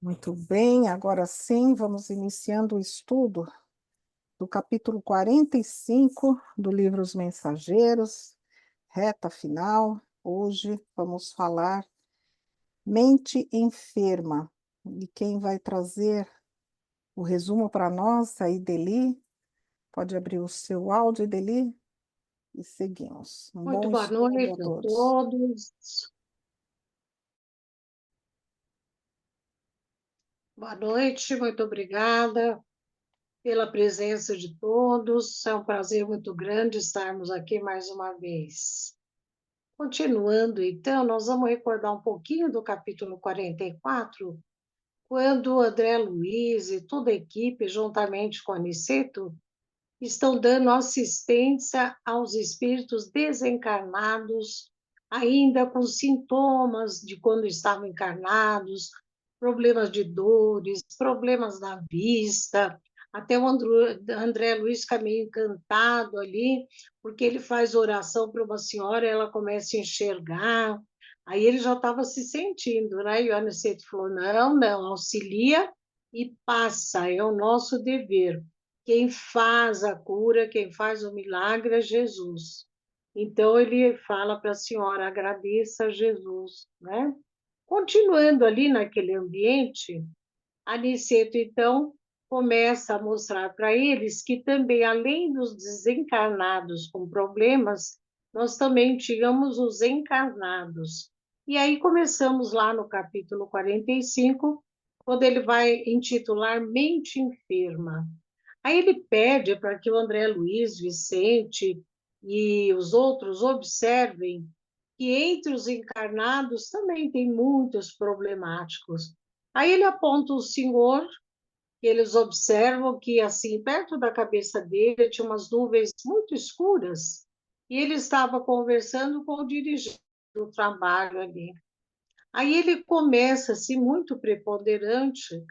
Muito bem, agora sim, vamos iniciando o estudo do capítulo 45 do livro Os Mensageiros, reta final. Hoje vamos falar mente enferma. E quem vai trazer o resumo para nós, a Ideli, pode abrir o seu áudio, Ideli, e seguimos. Um Muito bom boa estudo a noite a todos. todos. Boa noite, muito obrigada pela presença de todos. É um prazer muito grande estarmos aqui mais uma vez. Continuando, então, nós vamos recordar um pouquinho do capítulo 44, quando o André Luiz e toda a equipe, juntamente com a Aniceto, estão dando assistência aos espíritos desencarnados, ainda com sintomas de quando estavam encarnados, problemas de dores, problemas na vista. Até o André Luiz fica meio encantado ali, porque ele faz oração para uma senhora, ela começa a enxergar. Aí ele já estava se sentindo, né? E o Aniceto falou: não, não, auxilia e passa, é o nosso dever. Quem faz a cura, quem faz o milagre é Jesus. Então ele fala para a senhora: agradeça a Jesus, né? Continuando ali naquele ambiente, Aniceto, então, começa a mostrar para eles que também, além dos desencarnados com problemas, nós também tínhamos os encarnados. E aí começamos lá no capítulo 45, quando ele vai intitular Mente Enferma. Aí ele pede para que o André Luiz, Vicente e os outros observem que entre os encarnados também tem muitos problemáticos. Aí ele aponta o senhor, que eles observam que, assim, perto da cabeça dele tinha umas nuvens muito escuras, e ele estava conversando com o dirigente do trabalho ali. Aí ele começa, assim, muito preponderante,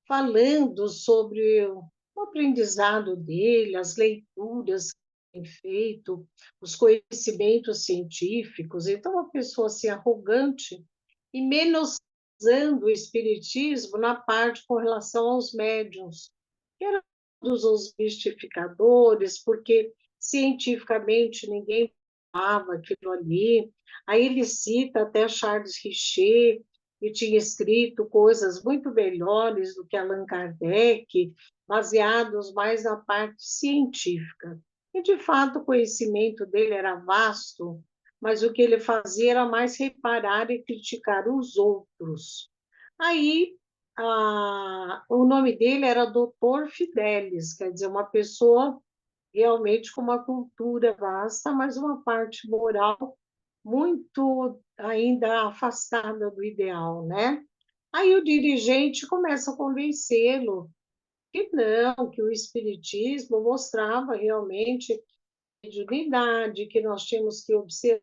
falando sobre o aprendizado dele, as leituras que tem feito, os conhecimentos científicos. Então, uma pessoa assim arrogante e menosprezando o espiritismo na parte com relação aos médiuns, que eram todos os mistificadores, porque cientificamente ninguém falava aquilo ali. Aí ele cita até Charles Richer, que tinha escrito coisas muito melhores do que Allan Kardec, baseados mais na parte científica. E, de fato, o conhecimento dele era vasto, mas o que ele fazia era mais reparar e criticar os outros. Aí, o nome dele era Doutor Fidelis, quer dizer, uma pessoa realmente com uma cultura vasta, mas uma parte moral muito ainda afastada do ideal, né? Aí o dirigente começa a convencê-lo que não, que o espiritismo mostrava realmente mediunidade, que nós tínhamos que observar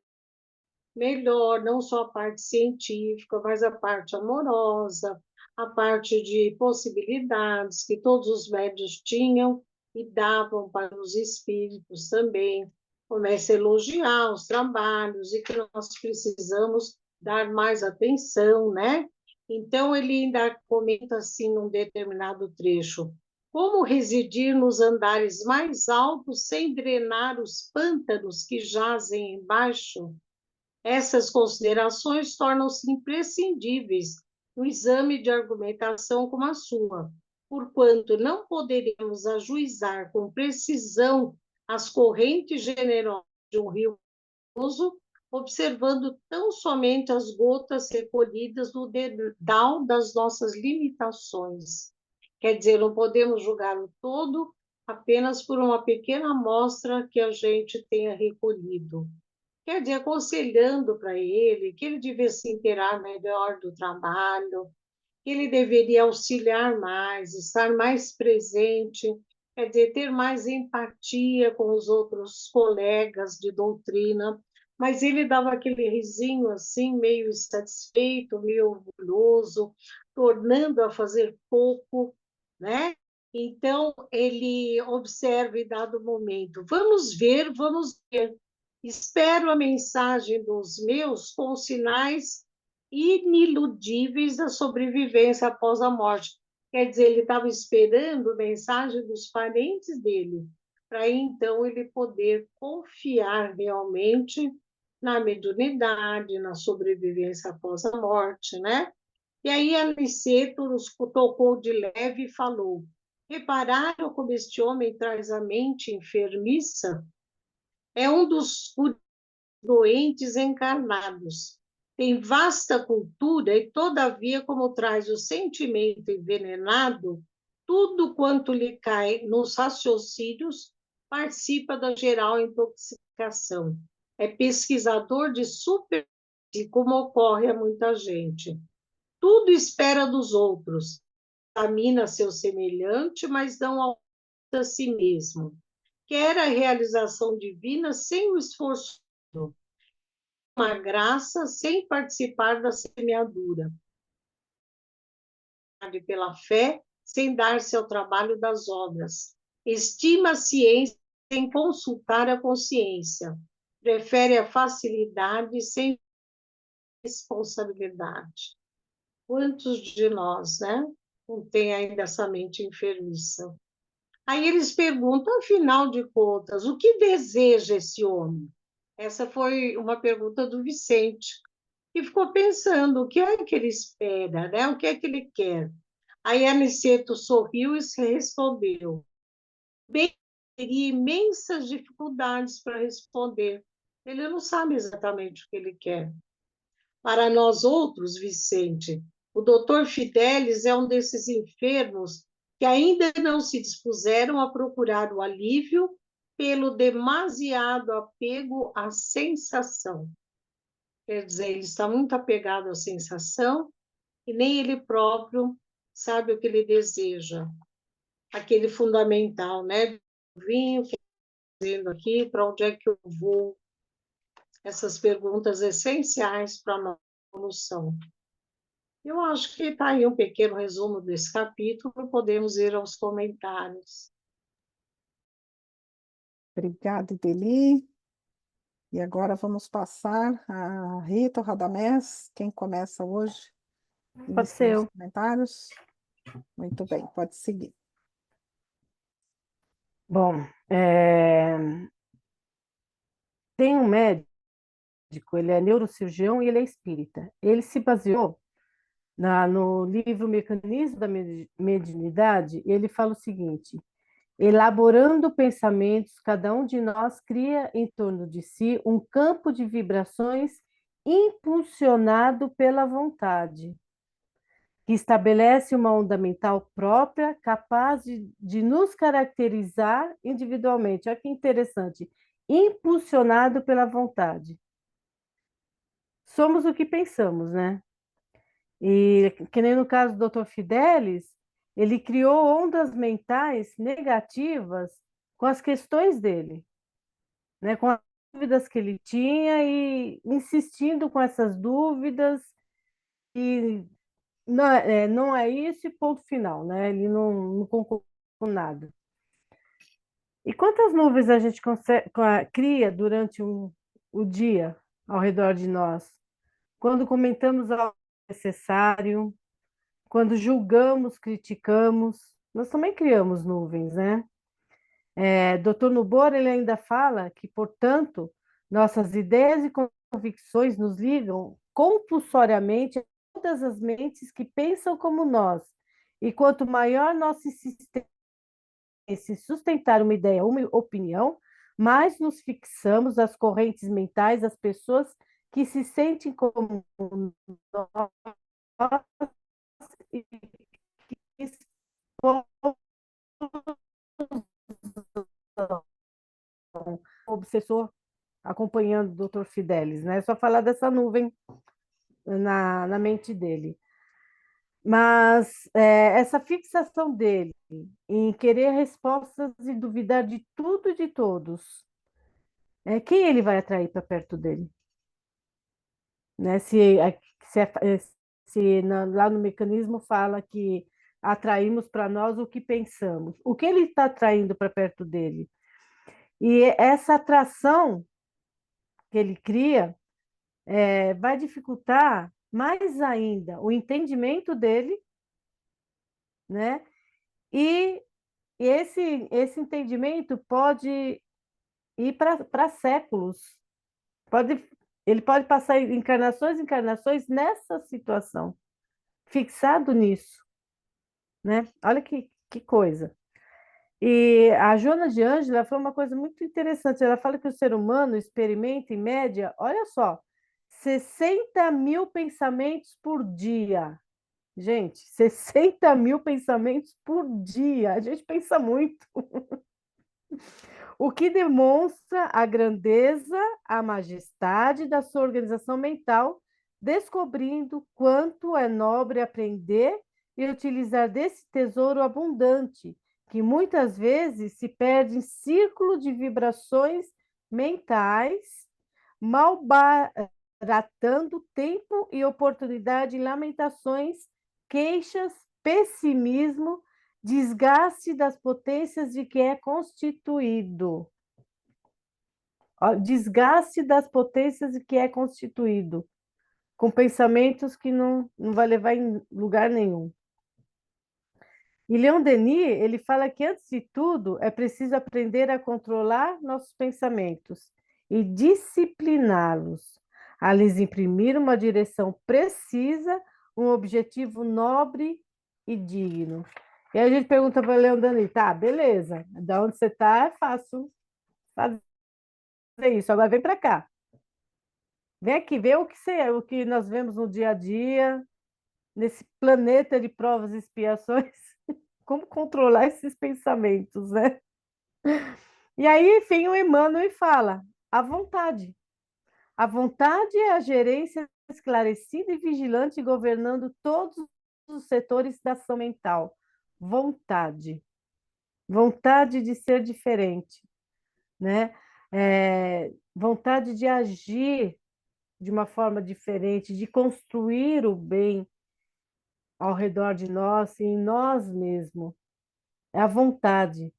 melhor, não só a parte científica, mas a parte amorosa, a parte de possibilidades que todos os médios tinham e davam para os espíritos também. Começa a elogiar os trabalhos e que nós precisamos dar mais atenção, né? Então, ele ainda comenta assim, num determinado trecho, como residir nos andares mais altos sem drenar os pântanos que jazem embaixo? Essas considerações tornam-se imprescindíveis no exame de argumentação como a sua, porquanto não poderíamos ajuizar com precisão as correntes generosas de um rio famoso, observando tão somente as gotas recolhidas no dedal das nossas limitações. Quer dizer, não podemos julgar o todo apenas por uma pequena amostra que a gente tenha recolhido. Quer dizer, aconselhando para ele que ele devia se inteirar melhor do trabalho, que ele deveria auxiliar mais, estar mais presente, quer dizer, ter mais empatia com os outros colegas de doutrina, mas ele dava aquele risinho assim, meio insatisfeito, meio orgulhoso, tornando a fazer pouco, né? Então, ele observa em dado momento, vamos ver. Espero a mensagem dos meus com sinais iniludíveis da sobrevivência após a morte. Quer dizer, ele estava esperando a mensagem dos parentes dele, para então ele poder confiar realmente na mediunidade, na sobrevivência após a morte, né? E aí Aniceto nos tocou de leve e falou: repararam como este homem traz a mente enfermiça? É um dos doentes encarnados. Tem vasta cultura e, todavia, como traz o sentimento envenenado, tudo quanto lhe cai nos raciocínios participa da geral intoxicação. É pesquisador de super, como ocorre a muita gente. Tudo espera dos outros, examina seu semelhante, mas não a si mesmo. Quer a realização divina sem o esforço, uma graça sem participar da semeadura, pela fé sem dar-se ao trabalho das obras. Estima a ciência sem consultar a consciência. Prefere a facilidade sem responsabilidade. Quantos de nós, né? Não tem ainda essa mente enfermiça. Aí eles perguntam, afinal de contas, o que deseja esse homem? Essa foi uma pergunta do Vicente, e ficou pensando o que é que ele espera, né? O que é que ele quer. Aí Aniceto sorriu e se respondeu. Bem, teria imensas dificuldades para responder. Ele não sabe exatamente o que ele quer. Para nós outros, Vicente, o doutor Fidelis é um desses enfermos que ainda não se dispuseram a procurar o alívio pelo demasiado apego à sensação. Quer dizer, ele está muito apegado à sensação e nem ele próprio sabe o que ele deseja. Aquele fundamental, né? Vim, o que eu estou fazendo aqui, para onde é que eu vou? Essas perguntas essenciais para a nossa evolução. Eu acho que está aí um pequeno resumo desse capítulo, podemos ir aos comentários. Obrigada, Ideli. E agora vamos passar a Rita ou Radamés. Quem começa hoje? Pode ser Iniciando os eu. comentários. Muito bem, pode seguir. Bom, tem um médico, ele é neurocirurgião e ele é espírita. Ele se baseou no livro Mecanismo da Mediunidade, e ele fala o seguinte: elaborando pensamentos, cada um de nós cria em torno de si um campo de vibrações impulsionado pela vontade, que estabelece uma onda mental própria, capaz de nos caracterizar individualmente. Olha que interessante. Impulsionado pela vontade. Somos o que pensamos, né? E que nem no caso do Dr. Fidelis, ele criou ondas mentais negativas com as questões dele, né? Com as dúvidas que ele tinha e insistindo com essas dúvidas e não é isso e ponto final, né? Ele não concordou com nada. E quantas nuvens a gente cria durante o dia ao redor de nós? Quando comentamos algo necessário, quando julgamos, criticamos, nós também criamos nuvens, né? Dr. Nubor, ele ainda fala que, portanto, nossas ideias e convicções nos ligam compulsoriamente a todas as mentes que pensam como nós. E quanto maior nossa insistência em sustentar uma ideia, uma opinião, mais nos fixamos às correntes mentais das pessoas que se sentem como nós e que o obsessor acompanhando o Dr. Fidelis, né? Só falar dessa nuvem na mente dele. Mas essa fixação dele em querer respostas e duvidar de tudo e de todos, quem ele vai atrair para perto dele? Né? Lá no mecanismo fala que atraímos para nós o que pensamos. O que ele está atraindo para perto dele? E essa atração que ele cria vai dificultar mais ainda o entendimento dele, né? E esse entendimento pode ir para séculos. Pode, ele pode passar encarnações e encarnações nessa situação, fixado nisso, né? Olha que coisa. E a Joana de Ângela foi uma coisa muito interessante. Ela fala que o ser humano experimenta, em média, olha só, 60.000 pensamentos por dia. Gente, 60.000 pensamentos por dia. A gente pensa muito. O que demonstra a grandeza, a majestade da sua organização mental, descobrindo quanto é nobre aprender e utilizar desse tesouro abundante, que muitas vezes se perde em círculo de vibrações mentais, malbaratando tempo e oportunidade em lamentações, queixas, pessimismo, desgaste das potências de que é constituído. Desgaste das potências de que é constituído, com pensamentos que não vai levar em lugar nenhum. E Leon Denis, ele fala que, antes de tudo, é preciso aprender a controlar nossos pensamentos e discipliná-los, a lhes imprimir uma direção precisa, um objetivo nobre e digno. E aí a gente pergunta para o Leon Denis, tá, beleza, da onde você está é fácil fazer isso, agora vem para cá. Vem aqui, vê o que nós vemos no dia a dia, nesse planeta de provas e expiações. Como controlar esses pensamentos, né? E aí, enfim, o Emmanuel fala: a vontade. A vontade é a gerência esclarecida e vigilante governando todos os setores da ação mental. Vontade. Vontade de ser diferente, né? Vontade de agir de uma forma diferente, de construir o bem ao redor de nós e em nós mesmos. É a vontade,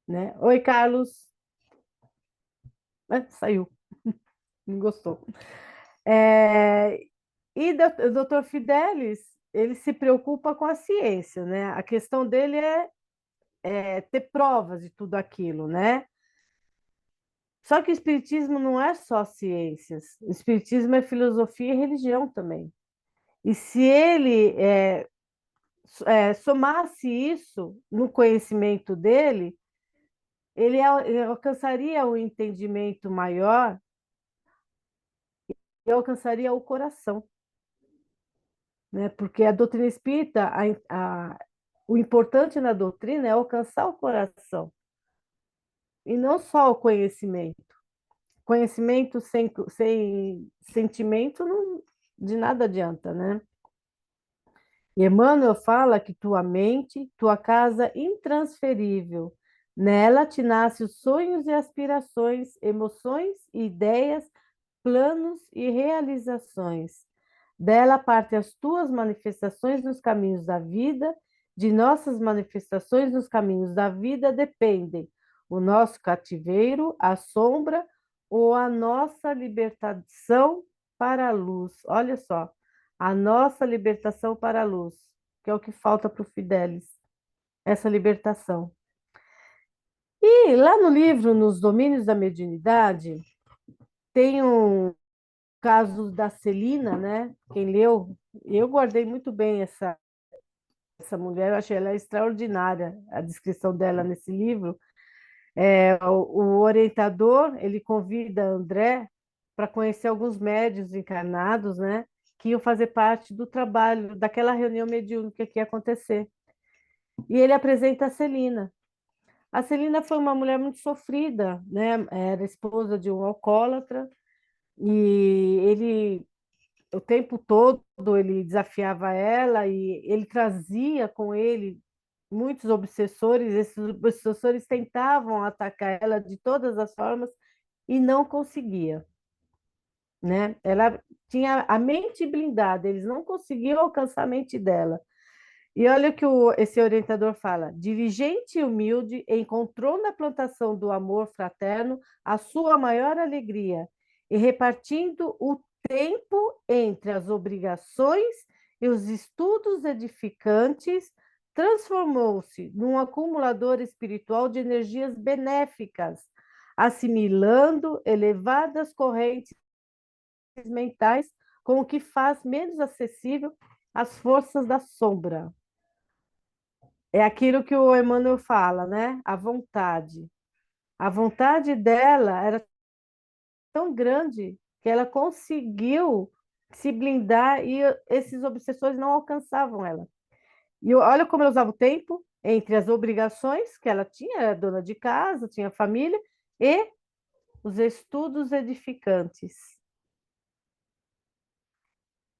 né? Oi, Carlos. Saiu, não gostou. E o doutor Fidelis, ele se preocupa com a ciência, né? A questão dele é ter provas de tudo aquilo, né? Só que o espiritismo não é só ciências. O espiritismo é filosofia e religião também. E se ele somasse isso no conhecimento dele, ele alcançaria um entendimento maior e alcançaria o coração, né? Porque a doutrina espírita, o importante na doutrina é alcançar o coração e não só o conhecimento. Conhecimento sem sentimento de nada adianta, né? E Emmanuel fala que tua mente, tua casa intransferível, nela te nascem os sonhos e aspirações, emoções e ideias, planos e realizações. Dela partem as tuas manifestações nos caminhos da vida, de nossas manifestações nos caminhos da vida dependem o nosso cativeiro, a sombra ou a nossa libertação para a luz. Olha só, a nossa libertação para a luz, que é o que falta para o Fidelis, essa libertação. E lá no livro, Nos Domínios da Mediunidade, tem um caso da Celina, né? Quem leu, eu guardei muito bem essa mulher, eu achei ela extraordinária, a descrição dela nesse livro. O orientador, ele convida André para conhecer alguns médiuns encarnados, né? Que iam fazer parte do trabalho, daquela reunião mediúnica que ia acontecer. E ele apresenta a Celina. A Celina foi uma mulher muito sofrida, né? Era esposa de um alcoólatra, e ele o tempo todo ele desafiava ela e ele trazia com ele muitos obsessores. Esses obsessores tentavam atacar ela de todas as formas e não conseguia, né? Ela tinha a mente blindada, eles não conseguiam alcançar a mente dela. E olha o que esse orientador fala: diligente e humilde, encontrou na plantação do amor fraterno a sua maior alegria, e repartindo o tempo entre as obrigações e os estudos edificantes transformou-se num acumulador espiritual de energias benéficas, assimilando elevadas correntes mentais, com o que faz menos acessível as forças da sombra. É aquilo que o Emmanuel fala, né? A vontade. A vontade dela era tão grande que ela conseguiu se blindar e esses obsessores não alcançavam ela. E olha como ela usava o tempo entre as obrigações que ela tinha, era dona de casa, tinha família, e os estudos edificantes.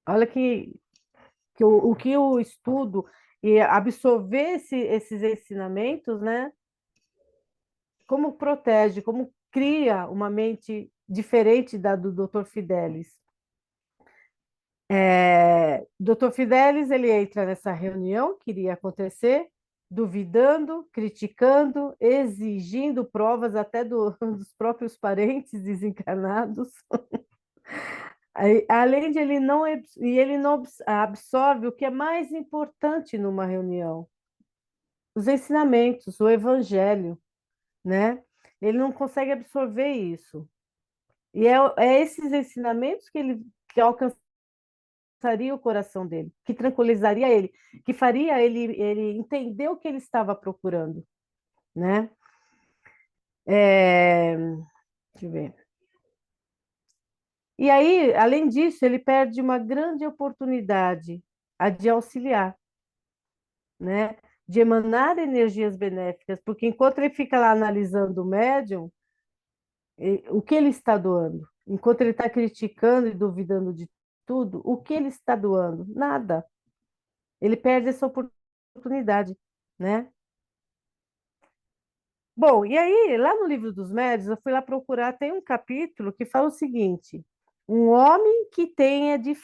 Olha que o que o estudo e absorver esses ensinamentos, né? Como protege, como cria uma mente diferente da do Dr. Fidelis. Dr. Fidelis, ele entra nessa reunião que iria acontecer, duvidando, criticando, exigindo provas até dos próprios parentes desencarnados. Além de ele não absorve o que é mais importante numa reunião, os ensinamentos, o evangelho, né? Ele não consegue absorver isso. E é esses ensinamentos que alcançaria o coração dele, que tranquilizaria ele, que faria ele entender o que ele estava procurando, né? Deixa eu ver. E aí, além disso, ele perde uma grande oportunidade, a de auxiliar, né? De emanar energias benéficas, porque enquanto ele fica lá analisando o médium, o que ele está doando? Enquanto ele está criticando e duvidando de tudo, o que ele está doando? Nada. Ele perde essa oportunidade, né? Bom, e aí, lá no livro dos médiuns, eu fui lá procurar, tem um capítulo que fala o seguinte: um homem que tenha de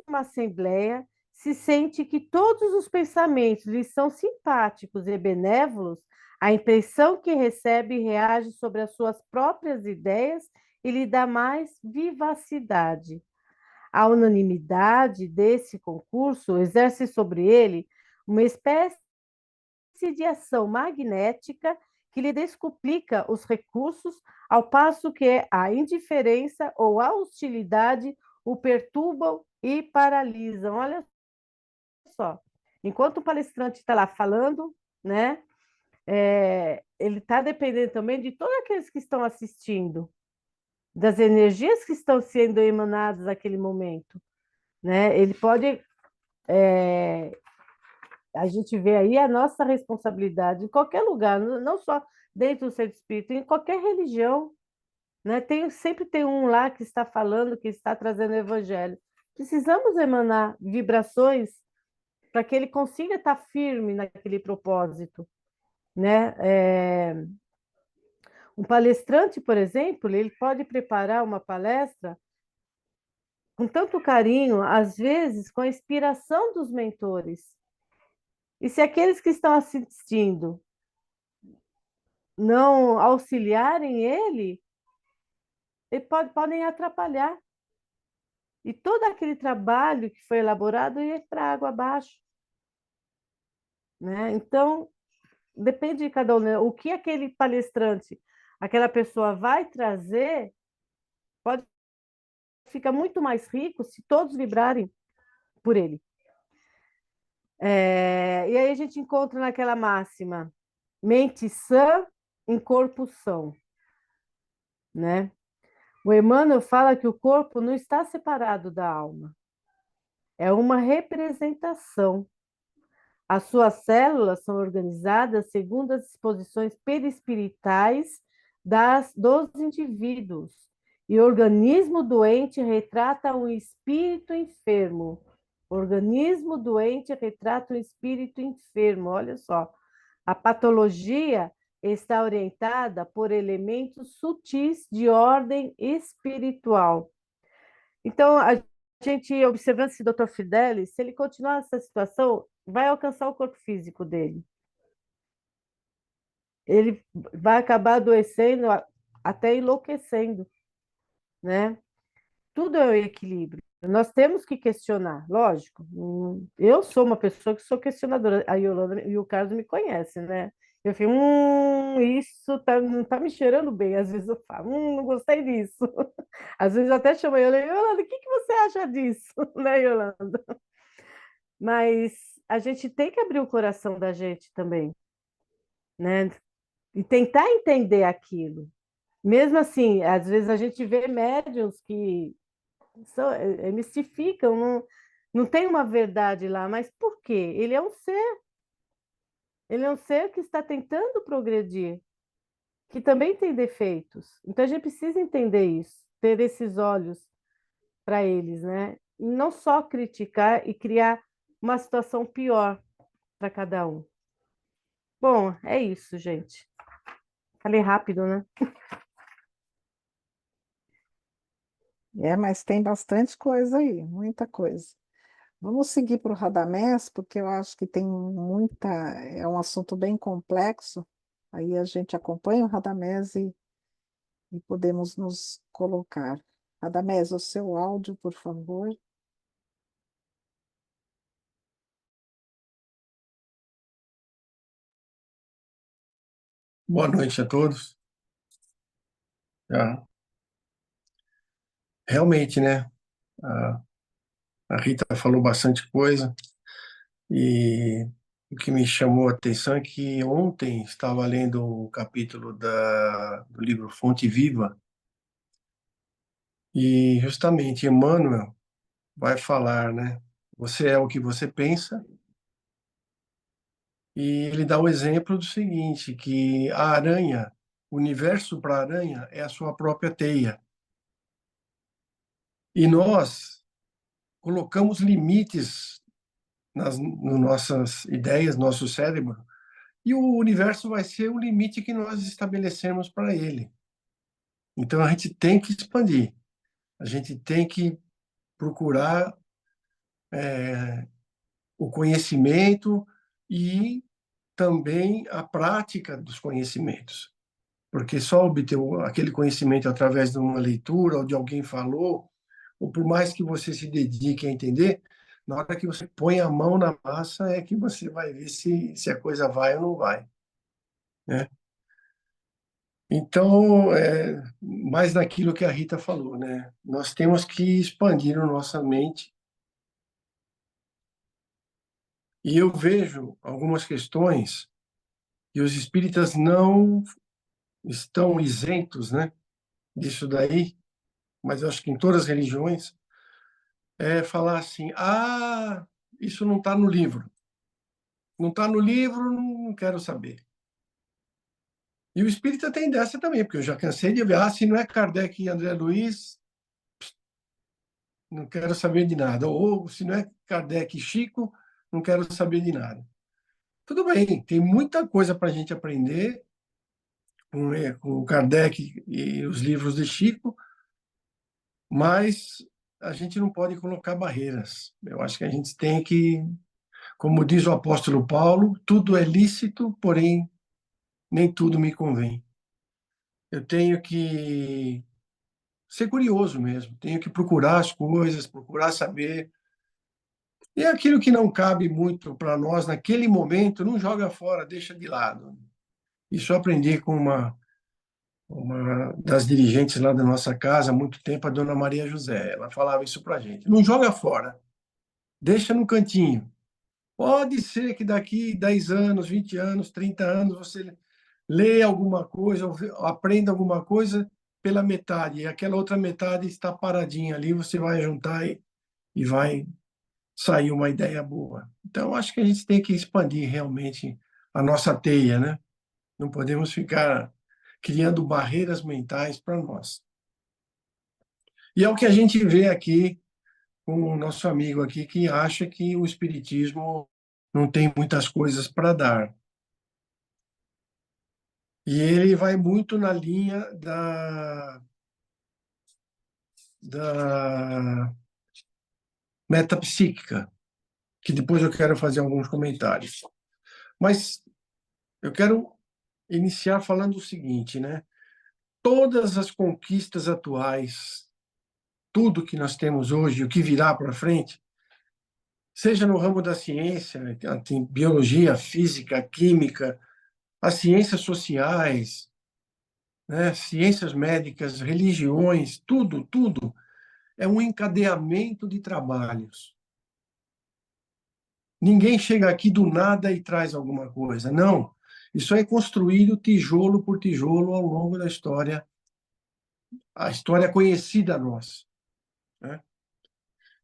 uma assembleia se sente que todos os pensamentos lhe são simpáticos e benévolos, a impressão que recebe reage sobre as suas próprias ideias e lhe dá mais vivacidade. A unanimidade desse concurso exerce sobre ele uma espécie de ação magnética que lhe descuplica os recursos, ao passo que a indiferença ou a hostilidade o perturbam e paralisam. Olha só, enquanto o palestrante está lá falando, né, ele está dependendo também de todos aqueles que estão assistindo, das energias que estão sendo emanadas naquele momento, né? Ele pode, a gente vê aí a nossa responsabilidade em qualquer lugar, não só dentro do centro espírita, em qualquer religião, né? Sempre tem um lá que está falando, que está trazendo o evangelho. Precisamos emanar vibrações para que ele consiga estar firme naquele propósito, né? Um palestrante, por exemplo, ele pode preparar uma palestra com tanto carinho, às vezes com a inspiração dos mentores. E se aqueles que estão assistindo não auxiliarem ele podem atrapalhar. E todo aquele trabalho que foi elaborado ia para água abaixo, né? Então, depende de cada um, né? O que aquele palestrante, aquela pessoa vai trazer, pode ficar muito mais rico se todos vibrarem por ele. E aí a gente encontra naquela máxima, mente sã em corpo são, né? O Emmanuel fala que o corpo não está separado da alma, é uma representação. As suas células são organizadas segundo as disposições perispiritais dos indivíduos. E o organismo doente retrata um espírito enfermo. O organismo doente retrata um espírito enfermo. Olha só. A patologia está orientada por elementos sutis de ordem espiritual. Então, a gente, observando esse Dr. Fidelis, se ele continuar nessa situação, vai alcançar o corpo físico dele. Ele vai acabar adoecendo, até enlouquecendo, né? tudo é o equilíbrio. Nós temos que questionar, lógico. Eu sou uma pessoa que sou questionadora. A Yolanda e o Carlos me conhecem, né? Eu fico, isso tá, não tá me cheirando bem. Às vezes eu falo, não gostei disso. Às vezes eu até chamo a Yolanda, Yolanda, o que que você acha disso? Né, Yolanda? Mas a gente tem que abrir o coração da gente também, né? E tentar entender aquilo. Mesmo assim, às vezes a gente vê médiuns que mistificam, não tem uma verdade lá, mas por quê? Ele é um ser que está tentando progredir, que também tem defeitos. Então a gente precisa entender isso, ter esses olhos para eles, né? E não só criticar e criar uma situação pior para cada um. Bom, é isso, gente. Falei rápido, né? Mas tem bastante coisa aí, muita coisa. Vamos seguir para o Radamés, porque eu acho que tem muita. É um assunto bem complexo. Aí a gente acompanha o Radamés e podemos nos colocar. Radamés, o seu áudio, por favor. Boa noite a todos. Ah, realmente, né? A, a Rita falou bastante coisa e o que me chamou a atenção é que ontem estava lendo o capítulo do livro Fonte Viva e justamente Emmanuel vai falar, né? Você é o que você pensa, e ele dá o exemplo do seguinte, que a aranha, o universo para a aranha é a sua própria teia. E nós colocamos limites nas nossas ideias, nosso cérebro, e o universo vai ser o limite que nós estabelecemos para ele. Então a gente tem que expandir, a gente tem que procurar o conhecimento e também a prática dos conhecimentos, porque só obter aquele conhecimento através de uma leitura ou de alguém falou, ou por mais que você se dedique a entender, na hora que você põe a mão na massa é que você vai ver se a coisa vai ou não vai, né? Então, mais naquilo que a Rita falou, né? Nós temos que expandir a nossa mente. E eu vejo algumas questões e os espíritas não estão isentos, né, disso daí, mas eu acho que em todas as religiões, é falar assim: ah, isso não está no livro. Não está no livro, não quero saber. E o espírita tem dessa também, porque eu já cansei de ver, se não é Kardec e André Luiz, não quero saber de nada. Ou se não é Kardec e Chico, não quero saber de nada. Tudo bem, tem muita coisa para a gente aprender com o Kardec e os livros de Chico, mas a gente não pode colocar barreiras. Eu acho que a gente tem que, como diz o apóstolo Paulo, tudo é lícito, porém nem tudo me convém. Eu tenho que ser curioso mesmo, tenho que procurar as coisas, procurar saber. E aquilo que não cabe muito para nós naquele momento, não joga fora, deixa de lado. Isso eu aprendi com uma das dirigentes lá da nossa casa há muito tempo, a dona Maria José. Ela falava isso para a gente. Não joga fora, deixa no cantinho. Pode ser que daqui 10 anos, 20 anos, 30 anos, você lê alguma coisa, ou aprenda alguma coisa pela metade, e aquela outra metade está paradinha ali, você vai juntar e vai sair uma ideia boa. Então, acho que a gente tem que expandir realmente a nossa teia, né? Não podemos ficar criando barreiras mentais para nós. E é o que a gente vê aqui com o nosso amigo aqui, que acha que o espiritismo não tem muitas coisas para dar. E ele vai muito na linha da metapsíquica, que depois eu quero fazer alguns comentários. Mas eu quero iniciar falando o seguinte, né? Todas as conquistas atuais, tudo que nós temos hoje, o que virá para frente, seja no ramo da ciência, tem biologia, física, química, as ciências sociais, né, ciências médicas, religiões, tudo é um encadeamento de trabalhos. Ninguém chega aqui do nada e traz alguma coisa. Não. Isso é construído tijolo por tijolo ao longo da história, a história conhecida nossa, né?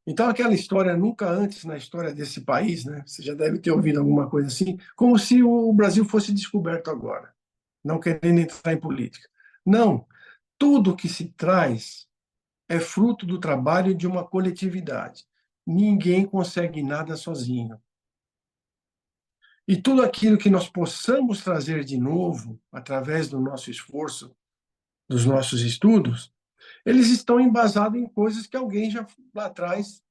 Então, aquela história, nunca antes na história desse país, né? Você já deve ter ouvido alguma coisa assim, como se o Brasil fosse descoberto agora, não querendo entrar em política. Não. Tudo que se traz é fruto do trabalho de uma coletividade. Ninguém consegue nada sozinho. E tudo aquilo que nós possamos trazer de novo, através do nosso esforço, dos nossos estudos, eles estão embasados em coisas que alguém já lá atrás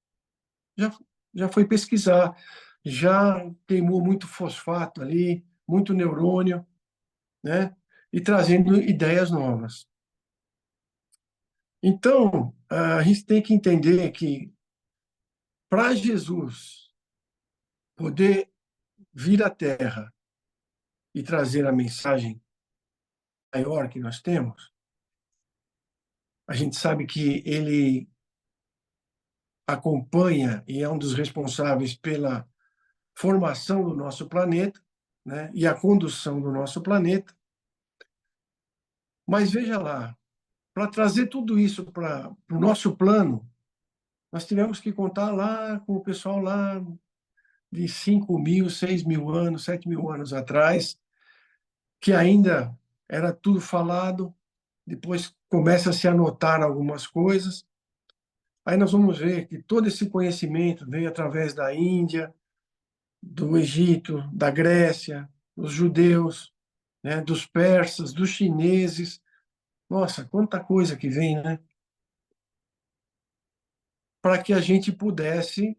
já, já foi pesquisar, já queimou muito fosfato ali, muito neurônio, né? E trazendo ideias novas. Então, a gente tem que entender que para Jesus poder vir à Terra e trazer a mensagem maior que nós temos, a gente sabe que ele acompanha e é um dos responsáveis pela formação do nosso planeta, né, e a condução do nosso planeta. Mas veja lá, para trazer tudo isso para o nosso plano, nós tivemos que contar lá com o pessoal lá de 5.000, 6.000 anos, 7.000 anos atrás, que ainda era tudo falado, depois começa a se anotar algumas coisas. Aí nós vamos ver que todo esse conhecimento veio através da Índia, do Egito, da Grécia, dos judeus, né, dos persas, dos chineses. Nossa, quanta coisa que vem, né? Para que a gente pudesse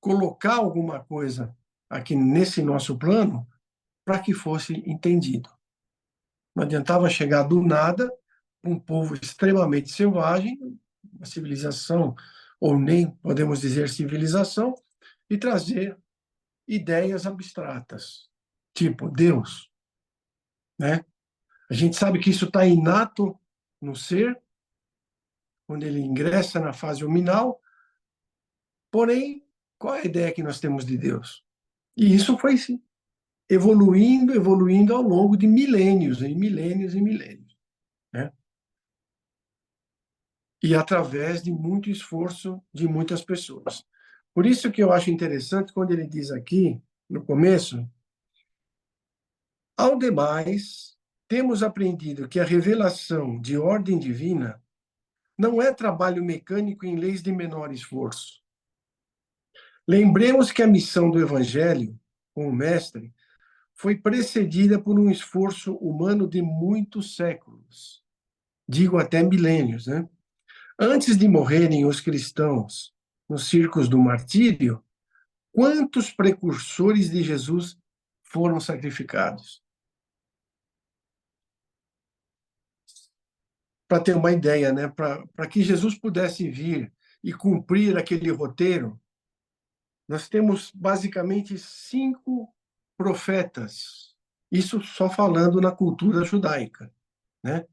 colocar alguma coisa aqui nesse nosso plano para que fosse entendido. Não adiantava chegar do nada, um povo extremamente selvagem, uma civilização, ou nem podemos dizer civilização, e trazer ideias abstratas, tipo Deus, né? A gente sabe que isso está inato no ser, quando ele ingressa na fase hominal, porém, qual é a ideia que nós temos de Deus? E isso foi sim, evoluindo ao longo de milênios, e milênios e milênios, né? E através de muito esforço de muitas pessoas. Por isso que eu acho interessante quando ele diz aqui, no começo, ao demais, temos aprendido que a revelação de ordem divina não é trabalho mecânico em leis de menor esforço. Lembremos que a missão do Evangelho, com o Mestre, foi precedida por um esforço humano de muitos séculos, digo até milênios, né? Antes de morrerem os cristãos nos circos do martírio, quantos precursores de Jesus foram sacrificados? Para ter uma ideia, né? Para que Jesus pudesse vir e cumprir aquele roteiro, nós temos basicamente 5 profetas, isso só falando na cultura judaica, né?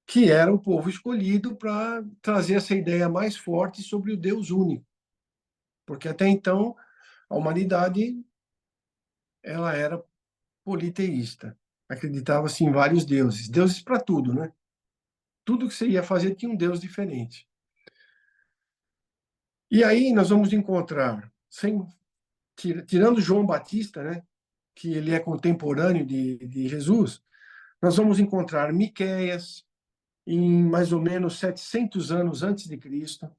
Que era o povo escolhido para trazer essa ideia mais forte sobre o Deus único. Porque até então a humanidade ela era politeísta, acreditava-se em vários deuses, deuses para tudo, né? Tudo que você ia fazer tinha um Deus diferente. E aí nós vamos encontrar, tirando João Batista, né, que ele é contemporâneo de Jesus, nós vamos encontrar Miqueias, em mais ou menos 700 anos antes de Cristo,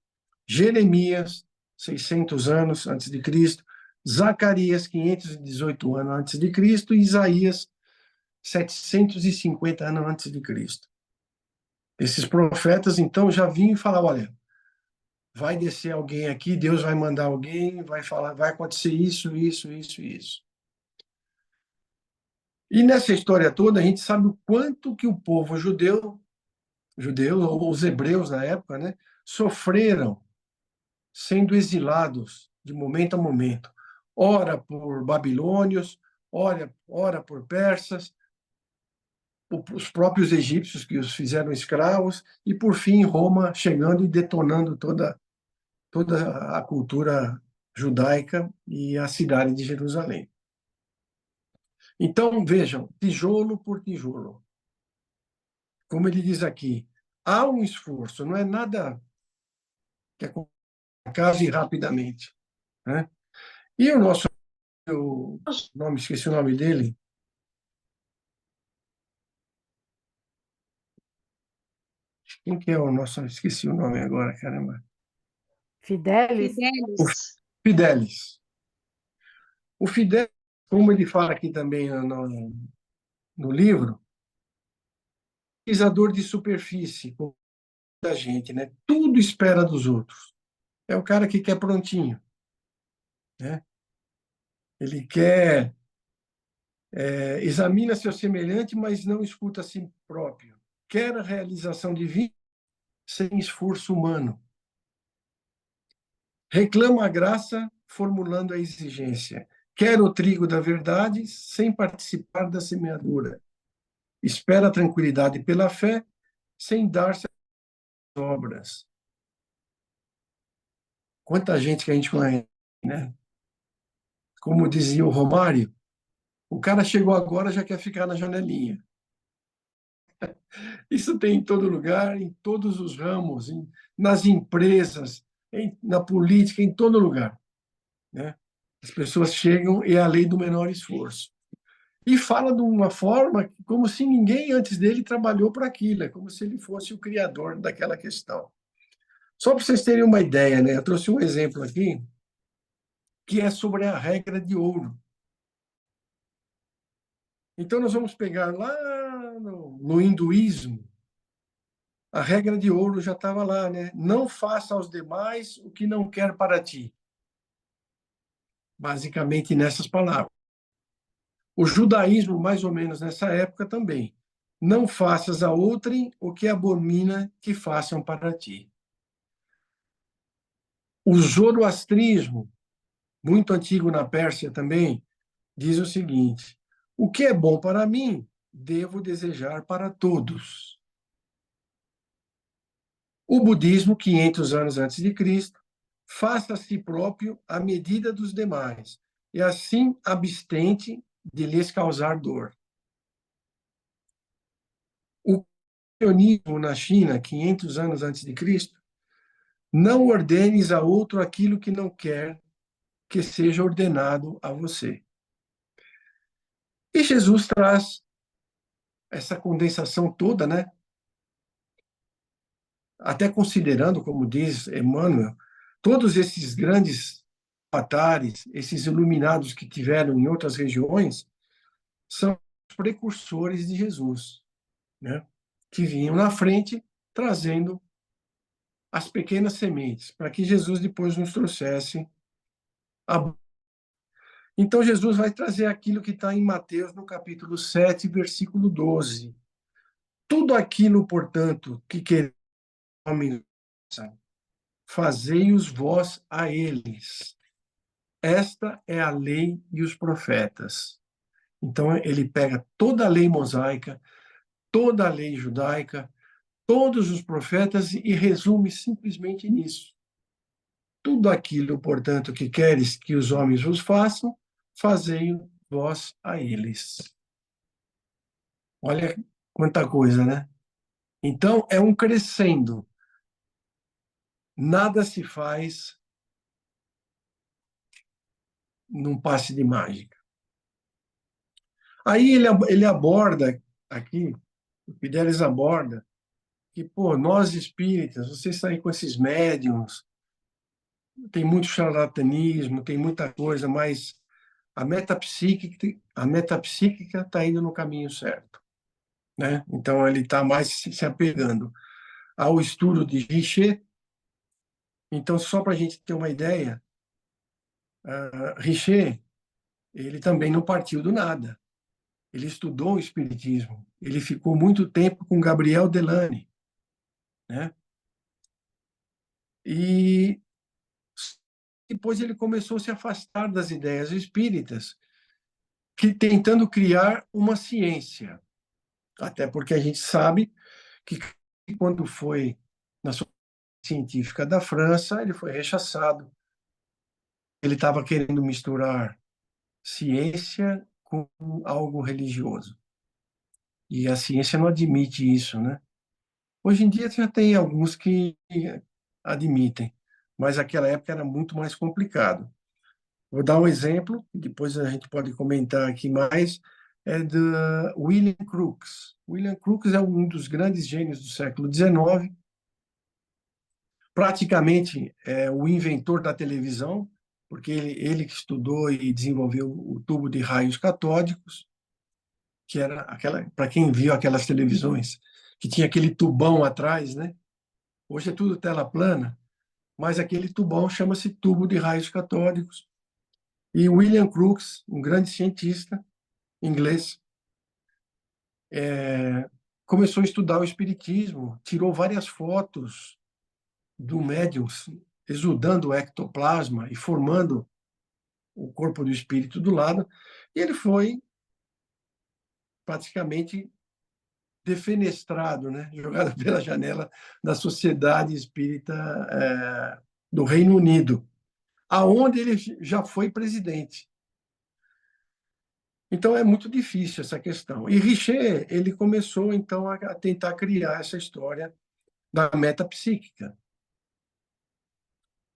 Jeremias, 600 anos antes de Cristo, Zacarias, 518 anos antes de Cristo, e Isaías, 750 anos antes de Cristo. Esses profetas, então, já vinham e falavam, olha, vai descer alguém aqui, Deus vai mandar alguém, vai falar, vai acontecer isso, isso, isso, isso. E nessa história toda, a gente sabe o quanto que o povo judeu judeus, ou os hebreus na época, né, sofreram sendo exilados de momento a momento, ora por babilônios, ora por persas, os próprios egípcios que os fizeram escravos, e por fim Roma chegando e detonando toda a cultura judaica e a cidade de Jerusalém. Então, vejam, tijolo por tijolo. Como ele diz aqui, há um esforço, não é nada que acabe rapidamente, né? E o nosso nome, esqueci o nome dele. Quem que é o nosso? Esqueci o nome agora, caramba. Fidelis? O Fidelis. Fidelis. O Fidelis, como ele fala aqui também no livro, pisador de superfície da gente, né? Tudo espera dos outros. É o cara que quer prontinho, né? Ele quer examina seu semelhante, mas não escuta a si próprio. Quer a realização divina sem esforço humano. Reclama a graça, formulando a exigência. Quer o trigo da verdade, sem participar da semeadura. Espera a tranquilidade pela fé, sem dar-se às obras. Quanta gente que a gente conhece, né? Como dizia o Romário, o cara chegou agora, já quer ficar na janelinha. Isso tem em todo lugar, em todos os ramos, nas empresas, na política, em todo lugar, né? As pessoas chegam e é a lei do menor esforço. E fala de uma forma como se ninguém antes dele trabalhou para aquilo, é como se ele fosse o criador daquela questão. Só para vocês terem uma ideia, né? Eu trouxe um exemplo aqui que é sobre a regra de ouro. Então, nós vamos pegar lá no hinduísmo, a regra de ouro já estava lá, né? Não faça aos demais o que não quer para ti. Basicamente nessas palavras. O judaísmo, mais ou menos nessa época também. Não faças a outrem o que abomina que façam para ti. O zoroastrismo, muito antigo na Pérsia também, diz o seguinte: o que é bom para mim, devo desejar para todos. O budismo, 500 anos antes de Cristo, faça a si próprio a medida dos demais, e assim abstente de lhes causar dor. O confucionismo na China, 500 anos antes de Cristo, não ordenes a outro aquilo que não quer que seja ordenado a você. E Jesus traz essa condensação toda, né? Até considerando, como diz Emmanuel, todos esses grandes avatares, esses iluminados que tiveram em outras regiões, são os precursores de Jesus, né? Que vinham na frente trazendo as pequenas sementes, para que Jesus depois nos trouxesse a... Então, Jesus vai trazer aquilo que está em Mateus, no capítulo 7, versículo 12. Tudo aquilo, portanto, que quereis, fazei-os vós a eles. Esta é a lei e os profetas. Então, ele pega toda a lei mosaica, toda a lei judaica, todos os profetas e resume simplesmente nisso. Tudo aquilo, portanto, que queres que os homens vos façam, fazei vós a eles. Olha quanta coisa, né? Então, é um crescendo. Nada se faz num passe de mágica. Aí ele aborda aqui, o Fidelis aborda, que, pô, nós espíritas, vocês saem com esses médiums, tem muito charlatanismo, tem muita coisa, mas a metapsíquica está indo no caminho certo, né? Então ele está mais se apegando ao estudo de Richer. Então, só para a gente ter uma ideia, Richer, ele também não partiu do nada. Ele estudou o espiritismo. Ele ficou muito tempo com Gabriel Delany. né? E depois ele começou a se afastar das ideias espíritas, tentando criar uma ciência. Até porque a gente sabe que quando foi na Sociedade Científica da França, ele foi rechaçado. Ele estava querendo misturar ciência com algo religioso. E a ciência não admite isso, né? Hoje em dia já tem alguns que admitem, mas naquela época era muito mais complicado. Vou dar um exemplo, depois a gente pode comentar aqui mais, é do William Crookes. William Crookes é um dos grandes gênios do século XIX, praticamente é o inventor da televisão, porque ele que estudou e desenvolveu o tubo de raios catódicos, que era aquela, para quem viu aquelas televisões, que tinha aquele tubão atrás, né? Hoje é tudo tela plana, mas aquele tubão chama-se tubo de raios catódicos. E William Crookes, um grande cientista inglês, começou a estudar o espiritismo, tirou várias fotos do médium exudando o ectoplasma e formando o corpo do espírito do lado, e ele foi praticamente defenestrado, né? Jogado pela janela da Sociedade Espírita do Reino Unido, aonde ele já foi presidente. Então é muito difícil essa questão. E Richer, ele começou então a tentar criar essa história da metapsíquica.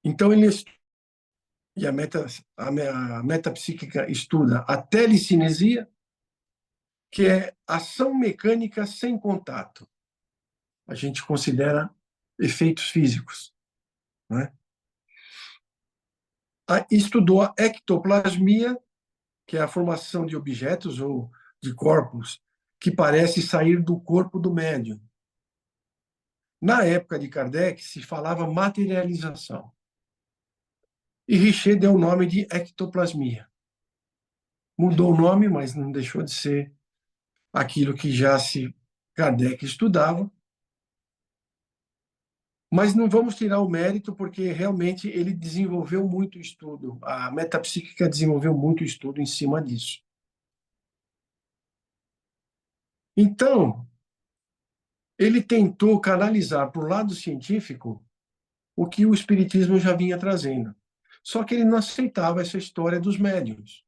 Então ele e a metapsíquica estuda a telecinesia, que é ação mecânica sem contato. A gente considera efeitos físicos, né? Estudou a ectoplasmia, que é a formação de objetos ou de corpos que parece sair do corpo do médium. Na época de Kardec, se falava materialização. E Richer deu o nome de ectoplasmia. Mudou o nome, mas não deixou de ser aquilo que já se Kardec estudava. Mas não vamos tirar o mérito, porque realmente ele desenvolveu muito estudo. A metapsíquica desenvolveu muito estudo em cima disso. Então, ele tentou canalizar para o lado científico o que o espiritismo já vinha trazendo. Só que ele não aceitava essa história dos médiuns.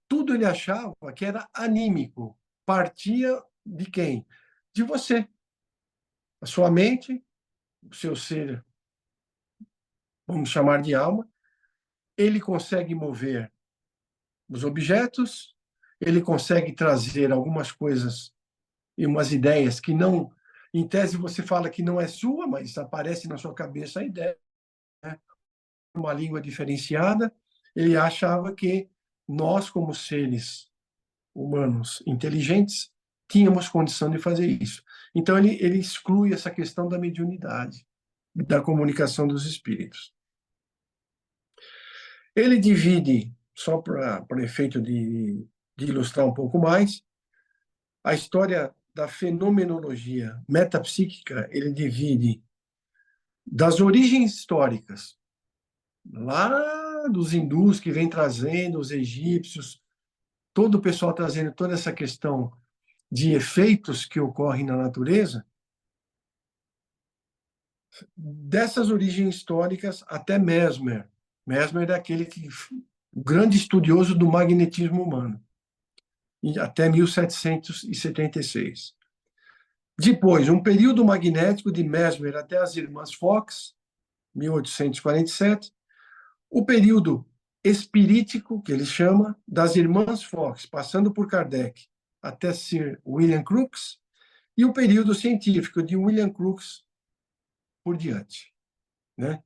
Tudo ele achava que era anímico. Partia de quem? De você. A sua mente, o seu ser, vamos chamar de alma, ele consegue mover os objetos, ele consegue trazer algumas coisas e umas ideias que não, em tese você fala que não é sua, mas aparece na sua cabeça a ideia, né? Uma língua diferenciada. Ele achava que nós, como seres humanos inteligentes, tínhamos condição de fazer isso. Então, ele exclui essa questão da mediunidade, da comunicação dos espíritos. Ele divide, só para efeito de ilustrar um pouco mais, a história da fenomenologia metapsíquica, ele divide das origens históricas, lá dos hindus que vem trazendo, os egípcios, todo o pessoal trazendo toda essa questão de efeitos que ocorrem na natureza, dessas origens históricas até Mesmer. Mesmer é aquele que o grande estudioso do magnetismo humano, até 1776. Depois, um período magnético de Mesmer até as irmãs Fox, 1847. O período espirítico, que ele chama, das irmãs Fox, passando por Kardec, até Sir William Crookes, e o período científico de William Crookes por diante, né?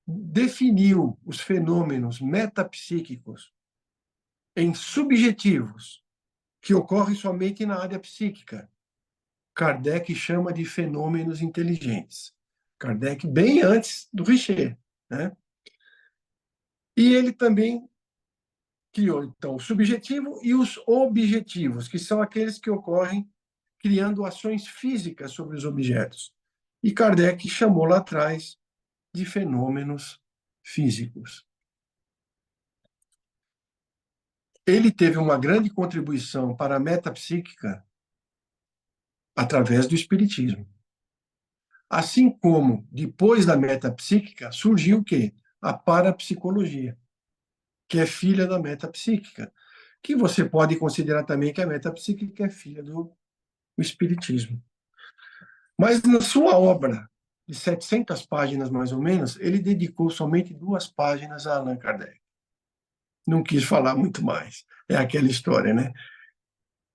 Definiu os fenômenos metapsíquicos em subjetivos, que ocorrem somente na área psíquica. Kardec chama de fenômenos inteligentes. Kardec bem antes do Richer, né? E ele também criou, então, o subjetivo e os objetivos, que são aqueles que ocorrem criando ações físicas sobre os objetos. e Kardec chamou lá atrás de fenômenos físicos. Ele teve uma grande contribuição para a metapsíquica através do espiritismo. Assim como, depois da metapsíquica, surgiu o quê? A parapsicologia, que é filha da metapsíquica, que você pode considerar também que a metapsíquica é filha do espiritismo. Mas na sua obra, de 700 páginas mais ou menos, ele dedicou somente 2 páginas a Allan Kardec. Não quis falar muito mais. É aquela história, né?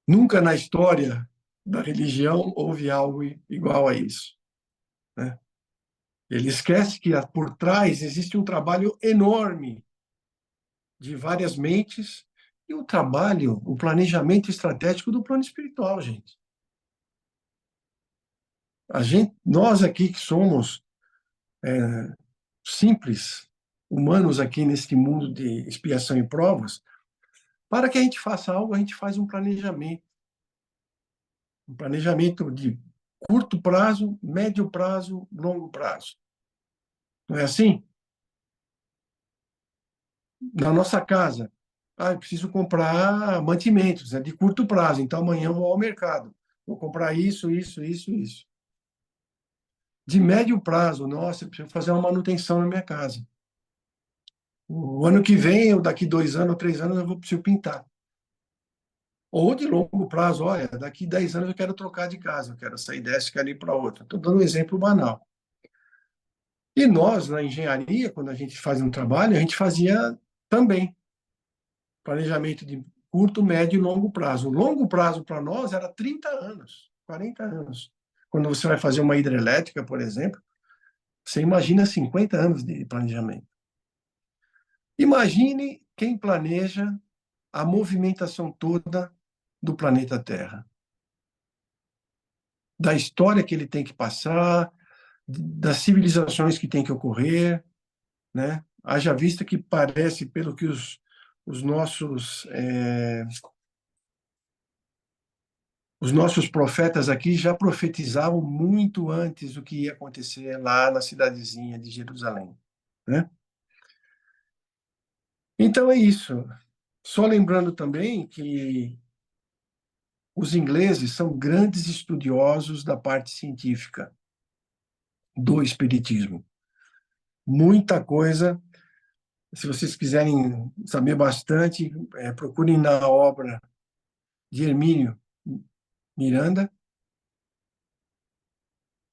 Nunca na história da religião houve algo igual a isso, né? Ele esquece que por trás existe um trabalho enorme de várias mentes e o trabalho, o planejamento estratégico do plano espiritual, gente. Nós aqui que somos simples, humanos aqui neste mundo de expiação e provas, para que a gente faça algo, a gente faz um planejamento de curto prazo, médio prazo, longo prazo. Não é assim? Na nossa casa, eu preciso comprar mantimentos, é de curto prazo, então amanhã eu vou ao mercado, vou comprar isso, isso, isso, isso. De médio prazo, nossa, eu preciso fazer uma manutenção na minha casa. O ano que vem, ou daqui 2 anos, 3 anos, eu vou preciso pintar. Ou de longo prazo, olha, daqui 10 anos eu quero trocar de casa, eu quero sair dessa e quero ir para outra. Estou dando um exemplo banal. E nós, na engenharia, quando a gente fazia um trabalho, a gente fazia também planejamento de curto, médio e longo prazo. O longo prazo para nós era 30 anos, 40 anos. Quando você vai fazer uma hidrelétrica, por exemplo, você imagina 50 anos de planejamento. Imagine quem planeja a movimentação toda do planeta Terra, da história que ele tem que passar, das civilizações que tem que ocorrer, né? Haja vista que parece, pelo que os nossos os nossos profetas aqui já profetizavam muito antes do que ia acontecer lá na cidadezinha de Jerusalém, né? Então é isso. Só lembrando também que os ingleses são grandes estudiosos da parte científica do espiritismo. Muita coisa. Se vocês quiserem saber bastante, procurem na obra de Hermínio Miranda,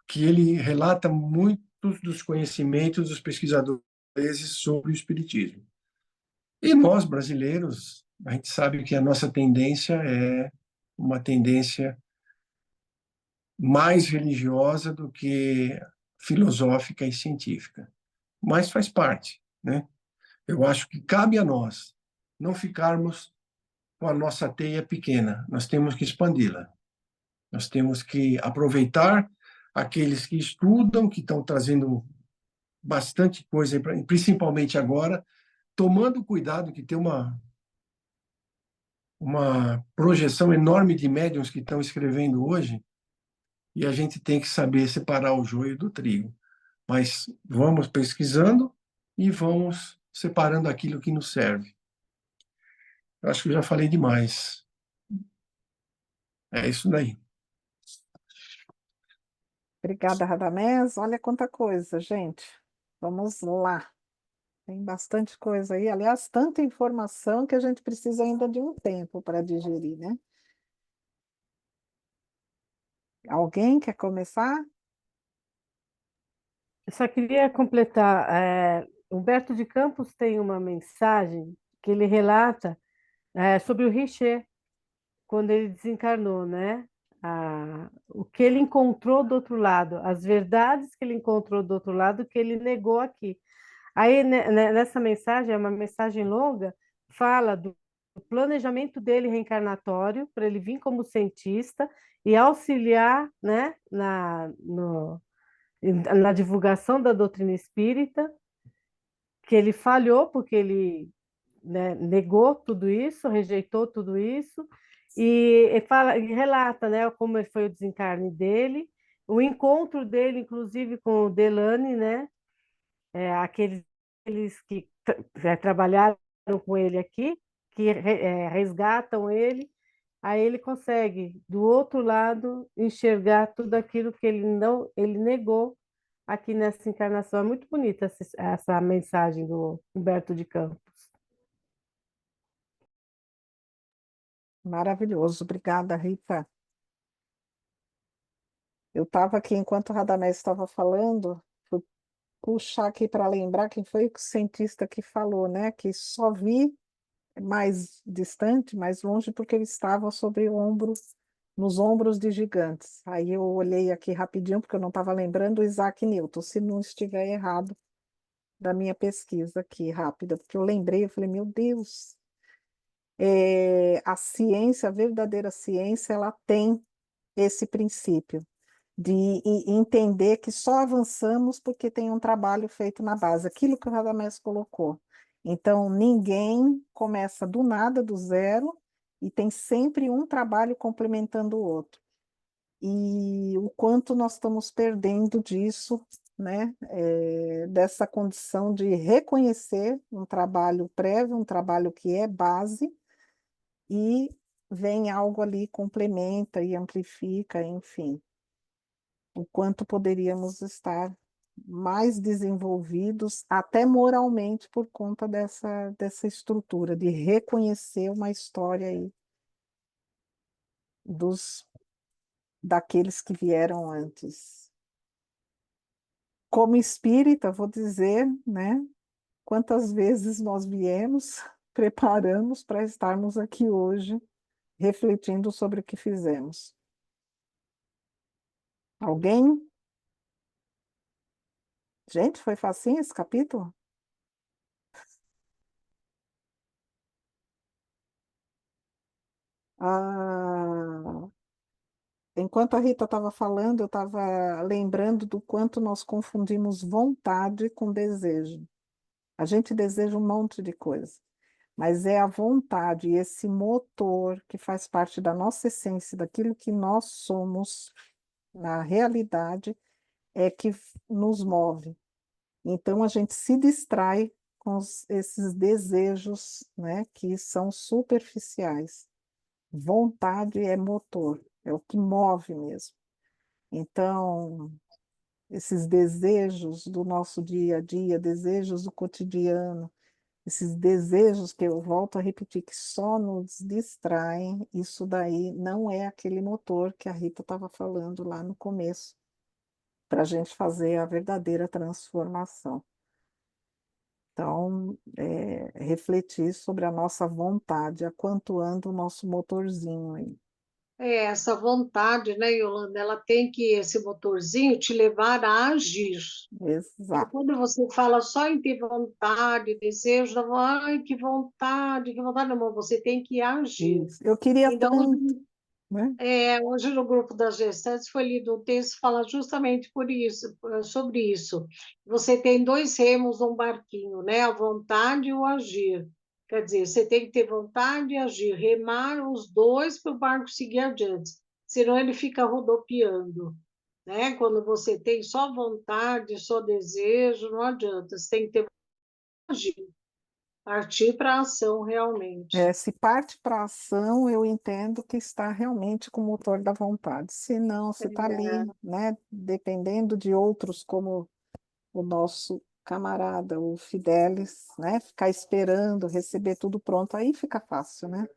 que ele relata muitos dos conhecimentos dos pesquisadores sobre o espiritismo. E nós, brasileiros, a gente sabe que a nossa tendência é uma tendência mais religiosa do que filosófica e científica. Mas faz parte, né? Eu acho que cabe a nós não ficarmos com a nossa teia pequena, nós temos que expandi-la. Nós temos que aproveitar aqueles que estudam, que estão trazendo bastante coisa, principalmente agora, tomando cuidado que tem uma projeção enorme de médiuns que estão escrevendo hoje, e a gente tem que saber separar o joio do trigo. Mas vamos pesquisando e vamos separando aquilo que nos serve. Eu acho que eu já falei demais. É isso daí. Obrigada, Radamés. Olha quanta coisa, gente. Vamos lá. Tem bastante coisa aí. Aliás, tanta informação que a gente precisa ainda de um tempo para digerir, né? Alguém quer começar? Eu só queria completar. Humberto de Campos tem uma mensagem que ele relata sobre o Richer, quando ele desencarnou, né? O que ele encontrou do outro lado, as verdades que ele encontrou do outro lado, que ele negou aqui. Aí, nessa mensagem, é uma mensagem longa, fala do planejamento dele reencarnatório, para ele vir como cientista e auxiliar, né, na divulgação da doutrina espírita, que ele falhou porque ele, né, negou tudo isso, rejeitou tudo isso, e relata, né, como foi o desencarne dele o encontro dele, inclusive, com o Delane, né? Aqueles que trabalharam com ele aqui, que resgatam ele, aí ele consegue, do outro lado, enxergar tudo aquilo que ele negou aqui nessa encarnação. É muito bonita essa mensagem do Humberto de Campos. Maravilhoso. Obrigada, Rita. Eu estava aqui, enquanto o Radamés estava falando, fui puxar aqui para lembrar quem foi o cientista que falou, né? Que só vi mais distante, mais longe, porque ele estava sobre o ombro, nos ombros de gigantes. Aí eu olhei aqui rapidinho, porque eu não estava lembrando o Isaac Newton, se não estiver errado da minha pesquisa aqui, rápida, porque eu lembrei, eu falei, meu Deus, a ciência, a verdadeira ciência, ela tem esse princípio de entender que só avançamos porque tem um trabalho feito na base, aquilo que o Radamés colocou. Então, ninguém começa do nada, do zero, e tem sempre um trabalho complementando o outro. E o quanto nós estamos perdendo disso, né? Dessa condição de reconhecer um trabalho prévio, um trabalho que é base, e vem algo ali, complementa e amplifica, enfim. O quanto poderíamos estar mais desenvolvidos, até moralmente, por conta dessa estrutura, de reconhecer uma história aí daqueles que vieram antes. Como espírita, vou dizer, né, quantas vezes nós viemos, preparamos para estarmos aqui hoje, refletindo sobre o que fizemos. Alguém? Gente, foi facinho esse capítulo? Ah, enquanto a Rita estava falando, eu estava lembrando do quanto nós confundimos vontade com desejo. A gente deseja um monte de coisa, mas é a vontade, esse motor que faz parte da nossa essência, daquilo que nós somos na realidade, é que nos move. Então a gente se distrai com esses desejos, né, que são superficiais. Vontade é motor, é o que move mesmo. Então, esses desejos do nosso dia a dia, desejos do cotidiano, esses desejos que eu volto a repetir, que só nos distraem, isso daí não é aquele motor que a Rita estava falando lá no começo, para a gente fazer a verdadeira transformação. Então, refletir sobre a nossa vontade, a quanto anda o nosso motorzinho aí. Essa vontade, né, Yolanda, ela tem que, esse motorzinho, te levar a agir. Porque Exato. quando você fala só em ter vontade, desejo, ai, que vontade, não, você tem que agir. Isso. Eu queria Então, tanto, né? hoje no grupo das gestantes foi lido um texto que fala justamente por isso, sobre isso. Você tem dois remos num barquinho, né? A vontade e o agir. Quer dizer, você tem que ter vontade e agir, remar os dois para o barco seguir adiante, senão ele fica rodopiando, né? Quando você tem só vontade, só desejo, não adianta, você tem que ter agir, partir para a ação realmente. Se parte para a ação, eu entendo que está realmente com o motor da vontade. Se não, se está ali, né, dependendo de outros, como o nosso camarada, o Fidelis, né, ficar esperando receber tudo pronto, aí fica fácil, né?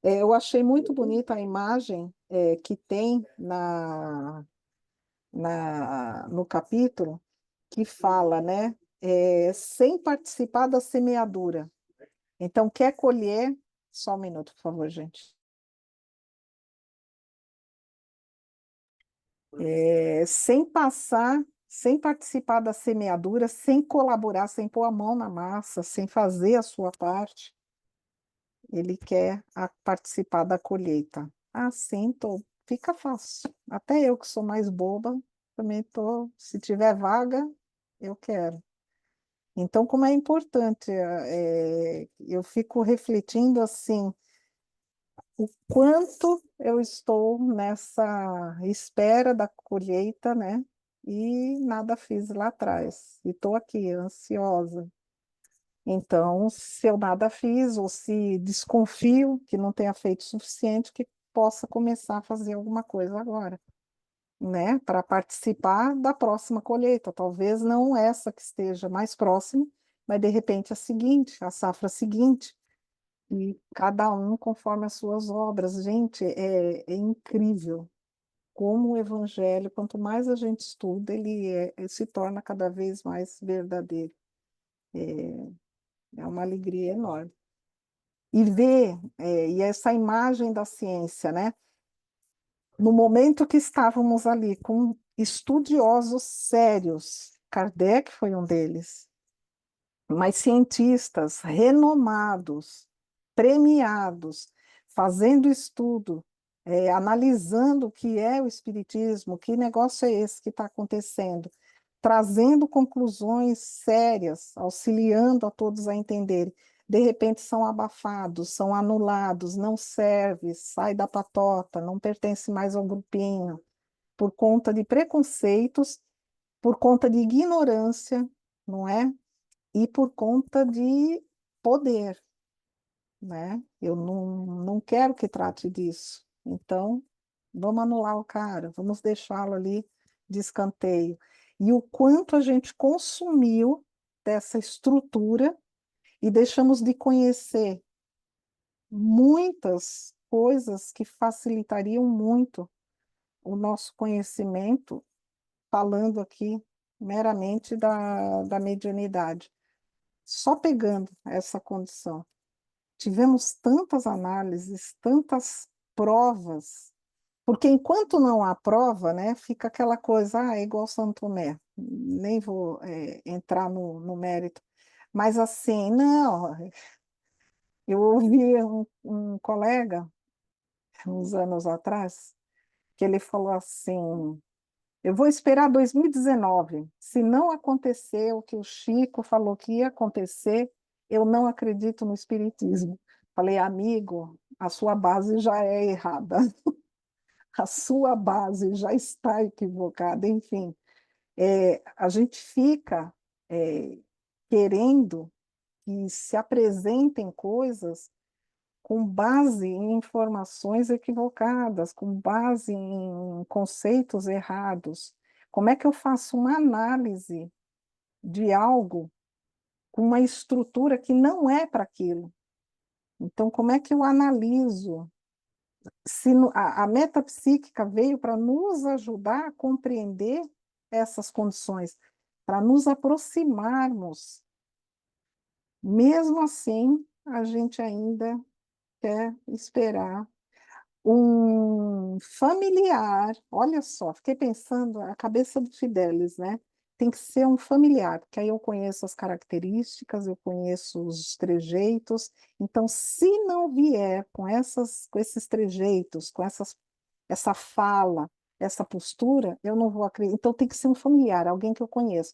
Eu achei muito bonita a imagem que tem no capítulo, que fala, né, sem participar da semeadura. Então, quer colher, só um minuto, por favor, gente. Sem passar, sem participar da semeadura, sem colaborar, sem pôr a mão na massa, sem fazer a sua parte, ele quer participar da colheita. Assim, fica fácil. Até eu que sou mais boba, também se tiver vaga, eu quero. Então, como é importante, eu fico refletindo assim, o quanto eu estou nessa espera da colheita, né? E nada fiz lá atrás. E estou aqui, ansiosa. Então, se eu nada fiz, ou se desconfio que não tenha feito o suficiente, que possa começar a fazer alguma coisa agora, né? Para participar da próxima colheita. Talvez não essa que esteja mais próxima, mas de repente a seguinte, a safra seguinte. E cada um conforme as suas obras. Gente, é incrível como o evangelho, quanto mais a gente estuda, ele se torna cada vez mais verdadeiro. É uma alegria enorme. E ver, e essa imagem da ciência, né? No momento que estávamos ali com estudiosos sérios, Kardec foi um deles, mas cientistas renomados, premiados, fazendo estudo, analisando o que é o espiritismo, que negócio é esse que está acontecendo, trazendo conclusões sérias, auxiliando a todos a entenderem. De repente são abafados, são anulados, não serve, sai da patota, não pertence mais ao grupinho, por conta de preconceitos, por conta de ignorância, não é? E por conta de poder, né? Eu não quero que trate disso. Então, vamos anular o cara, vamos deixá-lo ali de escanteio. E o quanto a gente consumiu dessa estrutura e deixamos de conhecer muitas coisas que facilitariam muito o nosso conhecimento, falando aqui meramente da mediunidade. Só pegando essa condição. Tivemos tantas análises, tantas provas, porque enquanto não há prova, né, fica aquela coisa, é igual Santo Tomé, nem vou entrar no mérito, mas assim, não, eu ouvi um colega, uns anos atrás, que ele falou assim, eu vou esperar 2019. Se não acontecer o que o Chico falou que ia acontecer, eu não acredito no espiritismo. Falei, amigo, a sua base já é errada. A sua base já está equivocada. Enfim, a gente fica é, querendo que se apresentem coisas com base em informações equivocadas, com base em conceitos errados. Como é que eu faço uma análise de algo com uma estrutura que não é para aquilo? Então, como é que eu analiso? Se a metapsíquica veio para nos ajudar a compreender essas condições, para nos aproximarmos. Mesmo assim, a gente ainda quer esperar um familiar, olha só, fiquei pensando, a cabeça do Fidelis, né? Tem que ser um familiar, porque aí eu conheço as características, eu conheço os trejeitos. Então, se não vier com esses trejeitos, essa fala, essa postura, eu não vou acreditar. Então, tem que ser um familiar, alguém que eu conheço.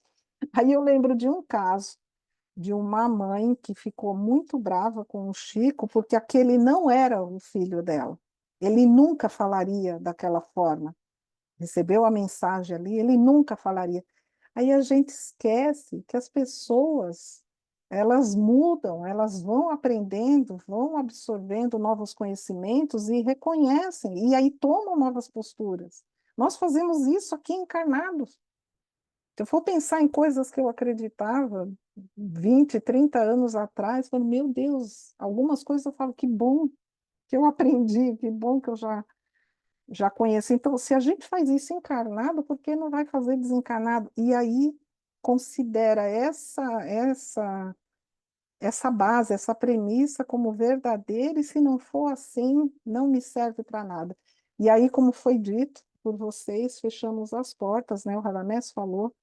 Aí eu lembro de um caso de uma mãe que ficou muito brava com o Chico, porque aquele não era o filho dela. Ele nunca falaria daquela forma. Recebeu a mensagem ali, ele nunca falaria. Aí a gente esquece que as pessoas, elas mudam, elas vão aprendendo, vão absorvendo novos conhecimentos e reconhecem, e aí tomam novas posturas. Nós fazemos isso aqui encarnados. Se eu for pensar em coisas que eu acreditava 20, 30 anos atrás, eu falo, meu Deus, algumas coisas eu falo, que bom que eu aprendi, que bom que eu já conheço. Então, se a gente faz isso encarnado, por que não vai fazer desencarnado? E aí considera essa base, essa premissa como verdadeira, e se não for assim, não me serve para nada. E aí, como foi dito por vocês, fechamos as portas, né? O Radamés falou,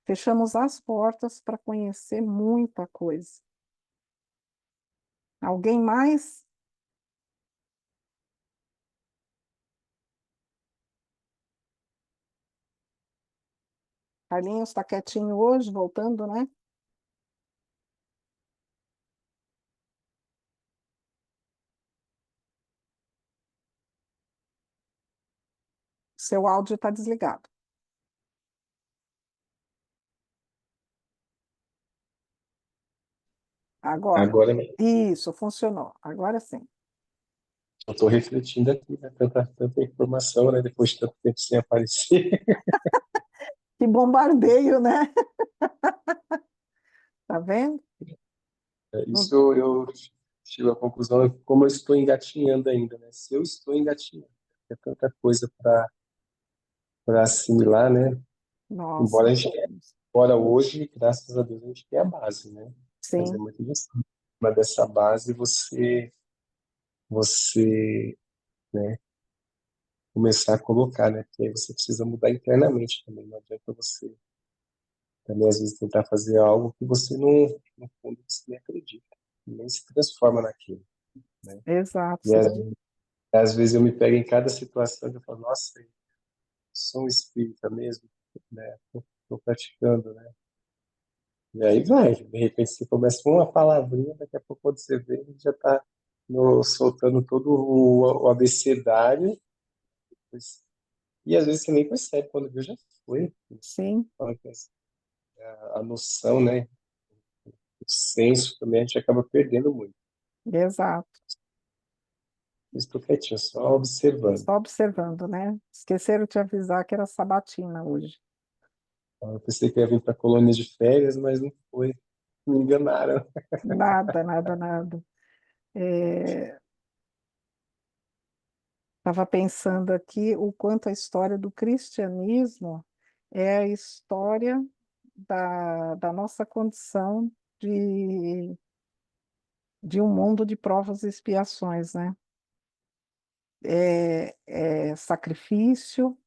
fechamos as portas para conhecer muita coisa. Alguém mais? Carlinhos está quietinho hoje, voltando, né? Seu áudio está desligado. Agora. Agora Isso, funcionou. Agora sim. eu estou refletindo aqui, né? Tanta informação, né? Depois de tanto tempo sem aparecer. Que bombardeio, né? Tá vendo? Isso eu chego à conclusão, como eu estou engatinhando ainda, né? Se eu estou engatinhando, é tanta coisa para assimilar, né? Nossa, Embora embora hoje, graças a Deus, a gente tem a base, né? Mas é sim, muito difícil. Mas dessa base você, né, começar a colocar, né? Porque aí você precisa mudar internamente também. Não adianta você também, às vezes, tentar fazer algo que você não, no fundo, você nem acredita, nem se transforma naquilo, né? exato. E às vezes eu me pego em cada situação que eu falo, nossa, eu sou um espírita mesmo, né? Tô praticando, né? E aí vai, de repente você começa com uma palavrinha, daqui a pouco quando você vê, a gente já está soltando todo o abecedário, e às vezes você nem percebe, quando viu já foi. Sim, Fala que a noção, né, o senso também a gente acaba perdendo muito. exato. Estou quietinho, só observando. Só observando, né? Esqueceram de avisar que era sabatina hoje. Eu pensei que ia vir para colônia de férias, mas não foi. Me enganaram. Nada, nada, nada. Estava pensando aqui o quanto a história do cristianismo é a história da nossa condição de um mundo de provas e expiações, né? É sacrifício,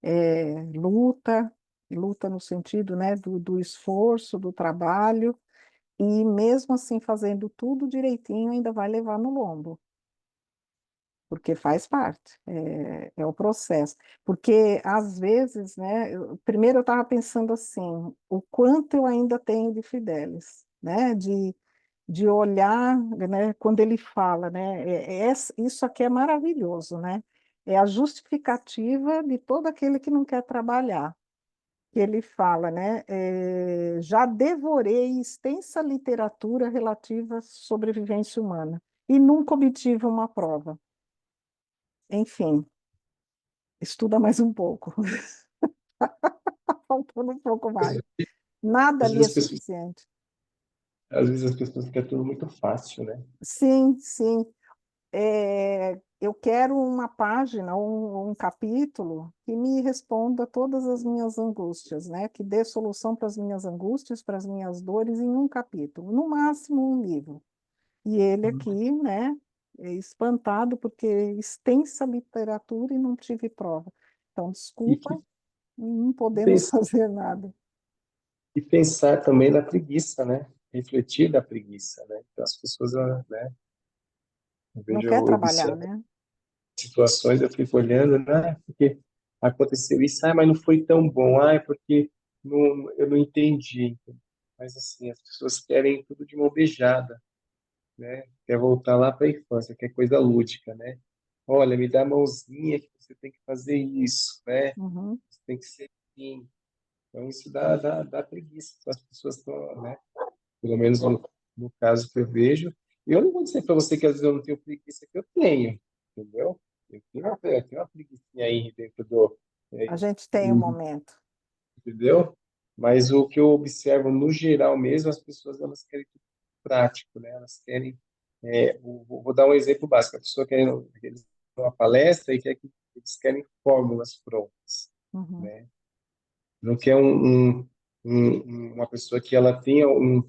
é luta, luta no sentido, né, do esforço, do trabalho, e mesmo assim fazendo tudo direitinho, ainda vai levar no lombo, porque faz parte, é o processo. Porque às vezes, né, primeiro eu estava pensando assim, o quanto eu ainda tenho de Fidelis, né, de olhar, né, quando ele fala, né, isso aqui é maravilhoso, né, é a justificativa de todo aquele que não quer trabalhar, que ele fala, né, já devorei extensa literatura relativa à sobrevivência humana e nunca obtive uma prova. Enfim, estuda mais um pouco, faltando um pouco mais. Nada Às ali é vezes as pessoas, suficiente. às vezes as pessoas querem tudo muito fácil, né? Sim, sim. Eu quero uma página, um capítulo que me responda todas as minhas angústias, né? Que dê solução para as minhas angústias, para as minhas dores em um capítulo, no máximo um livro. E ele aqui, né? É espantado porque extensa literatura e não tive prova. Então, E, desculpa, não e podemos pensar, fazer nada. e pensar também na preguiça, né? Refletir da preguiça, né? Então as pessoas, né? Eu Não vejo, quer eu trabalhar, observo né? situações, eu fico olhando, né? Porque aconteceu isso, mas não foi tão bom, porque eu não entendi. Mas assim, as pessoas querem tudo de mão beijada, né? Quer voltar lá para a infância, quer coisa lúdica, né? Olha, me dá a mãozinha que você tem que fazer isso, né? Uhum. Você tem que ser assim. Então isso dá preguiça. Então, as pessoas estão, né? Pelo menos no caso que eu vejo. E eu não vou dizer para você que às vezes eu não tenho preguiça, que eu tenho, entendeu? Eu tenho uma preguicinha aí dentro A é, gente tem um momento. entendeu? Mas o que eu observo no geral mesmo, as pessoas elas querem tudo prático, né? Elas querem, vou dar um exemplo básico, a pessoa quer eles dão uma palestra e quer que eles querem fórmulas prontas, Uhum. né? Não quer uma pessoa que ela tenha um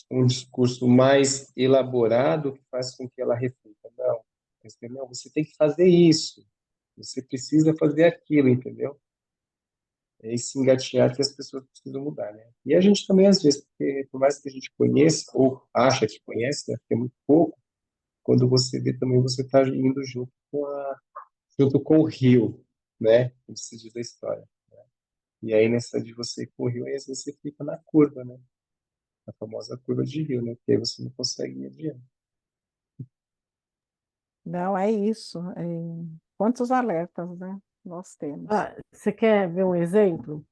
um discurso mais elaborado que faz com que ela reflita. Não, entendeu? Você tem que fazer isso, você precisa fazer aquilo, entendeu? É esse engatinhar que as pessoas precisam mudar, né? E a gente também, às vezes, porque por mais que a gente conheça, ou acha que conhece, né, porque é muito pouco, quando você vê também, você está indo junto com o rio, né? Como se diz a história. E aí, nessa de você ir com o rio, aí, às vezes você fica na curva, né? A famosa curva de rio, né? Porque aí você não consegue ir adiante. Não, é isso. Quantos alertas, né? nós temos. Ah, você quer ver um exemplo?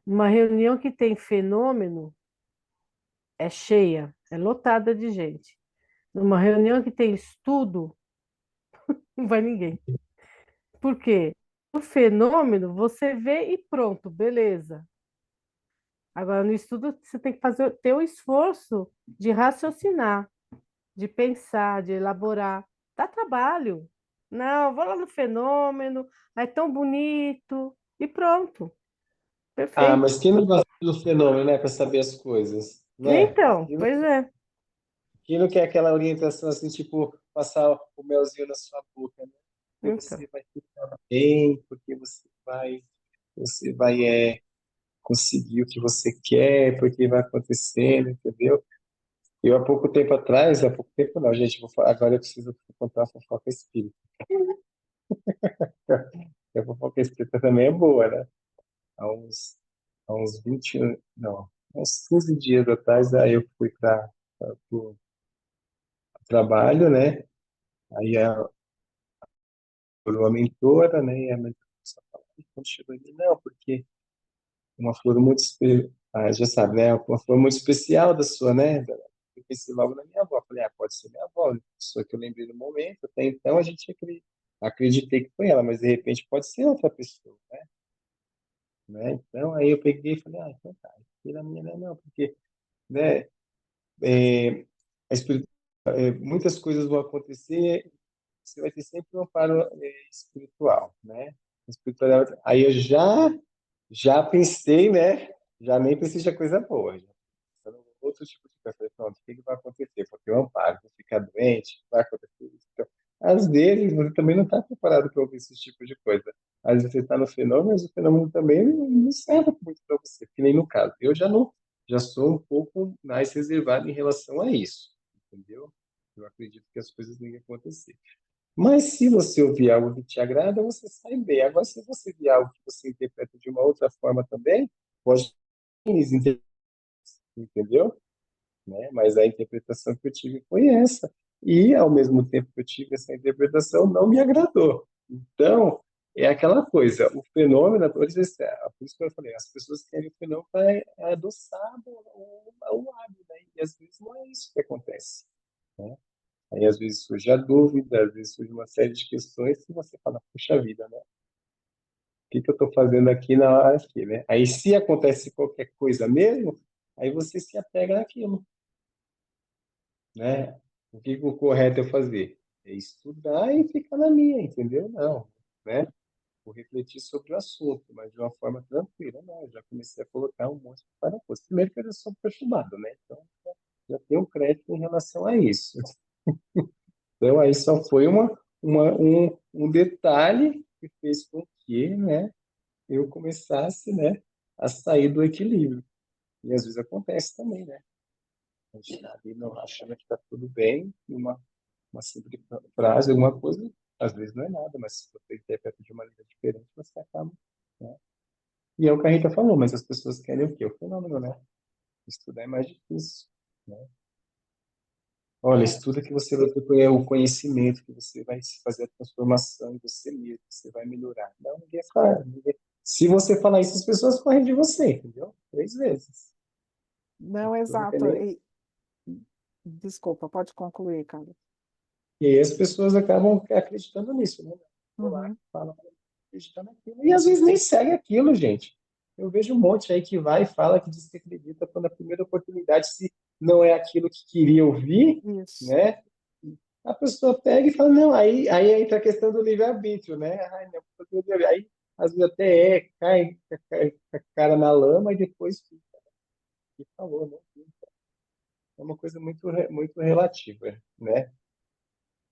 Uma reunião que tem fenômeno é cheia, é lotada de gente. Numa reunião que tem estudo, não vai ninguém. Por quê? O fenômeno você vê e pronto, beleza. Agora, no estudo, você tem que fazer, ter o esforço de raciocinar, de pensar, de elaborar. Dá trabalho. Não, vou lá no fenômeno, é tão bonito, e pronto. Ah, Perfeito. mas quem não gosta do fenômeno, né, para saber as coisas, né? Então, Quem não, pois é. quem não quer aquela orientação assim, tipo, passar o melzinho na sua boca, né? Porque Então, você vai ficar bem, porque você vai conseguir o que você quer, porque vai acontecendo, entendeu? Eu, há pouco tempo não, gente, agora eu preciso contar uma fofoca espírita. A fofoca espírita também é boa, né? Há uns, há uns 20 anos, não, uns 15 dias atrás, aí eu fui para o trabalho, né? Aí por uma mentora, né? E a mentora começou a falar, e quando chegou em mim, não, porque uma flor muito, já sabe, né? Uma flor muito especial da sua, né? Eu pensei logo na minha avó. Falei, pode ser minha avó, né? Pessoa que eu lembrei no momento. Até então a gente acreditei que foi ela, mas de repente pode ser outra pessoa, né? Então aí eu peguei e falei, então tá. E na minha, não, porque, né? É, a muitas coisas vão acontecer, você vai ter sempre um amparo espiritual, né? Espiritualidade. Aí eu já pensei, né? Já nem pensei de coisa boa. Já pensando em outro tipo de coisa. Falei, pronto, o que vai acontecer? Porque eu amparo, vou ficar doente, vai acontecer isso. Então, às vezes, você também não está preparado para ouvir esse tipo de coisa. Às vezes você está no fenômeno, mas o fenômeno também não serve muito para você, que nem no caso. Eu já não, já sou um pouco mais reservado em relação a isso, entendeu? Eu acredito que as coisas nem acontecer. Mas se você ouvir algo que te agrada, você sai bem. Agora, se você ouvir algo que você interpreta de uma outra forma também, pode entendeu? Né? Mas a interpretação que eu tive foi essa. E, ao mesmo tempo que eu tive essa interpretação, não me agradou. Então, é aquela coisa, o fenômeno, por isso que eu falei, as pessoas querem o fenômeno para adoçar o lábio, né? E às vezes não é isso que acontece, né? Aí às vezes surge a dúvida, às vezes surge uma série de questões que você fala, puxa vida, né? O que eu estou fazendo aqui na hora aqui, né? Aí se acontece qualquer coisa mesmo, aí você se apega naquilo, né? O que o correto é fazer? É estudar e ficar na minha, entendeu? Não, né? Vou refletir sobre o assunto, mas de uma forma tranquila, não. Eu já comecei a colocar um monte de parafuso. Primeiro que eu já sou perturbado, né? Então, já tenho crédito em relação a isso. Então, aí só foi um detalhe que fez com que, né, eu começasse, né, a sair do equilíbrio. E às vezes acontece também, né? A gente está ali não, achando que está tudo bem, e uma simples frase, alguma coisa, às vezes não é nada, mas se você interpreta de uma maneira diferente, você acaba, né? E é o que a Rita falou, mas as pessoas querem o quê? O fenômeno, né? Estudar é mais difícil, né? Olha, estuda que você vai ter o conhecimento, que você vai fazer a transformação em você mesmo, que você vai melhorar. Não, ninguém fala. Se você falar isso, as pessoas correm de você, entendeu? 3 vezes. Não, Então, não quer exato. nem... Desculpa, pode concluir, Carlos. E aí as pessoas acabam acreditando nisso, né? Vou lá, Uhum. falo, acredita naquilo. E às vezes nem segue aquilo, gente. Eu vejo um monte aí que vai e fala que diz que acredita quando a primeira oportunidade, se não é aquilo que queria ouvir, Isso. né? A pessoa pega e fala, não, aí entra a questão do livre-arbítrio, né? Ai, não, aí às vezes até cai com a cara na lama e depois fica, e falou, né? É uma coisa muito relativa, né?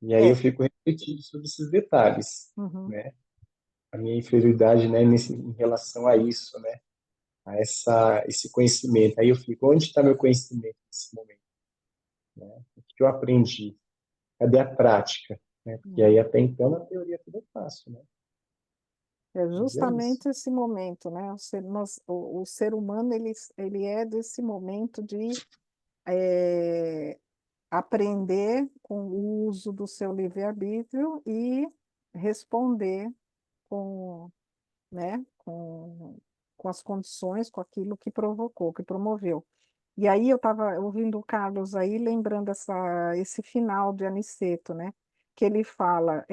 E aí eu É. fico refletindo sobre esses detalhes, Uhum. né? A minha inferioridade, né, em relação a isso, né? A esse conhecimento. Aí eu fico, onde está meu conhecimento nesse momento? Né? O que eu aprendi? Cadê a prática? Né? Porque aí Uhum. até então na teoria tudo é fácil, né? É Mas é isso. justamente esse momento, né? O ser humano, ele é desse momento de eh, aprender com o uso do seu livre-arbítrio e responder com, né, com as condições, com aquilo que provocou, que promoveu. E aí eu estava ouvindo o Carlos aí, lembrando esse final de Aniceto, né? Que ele fala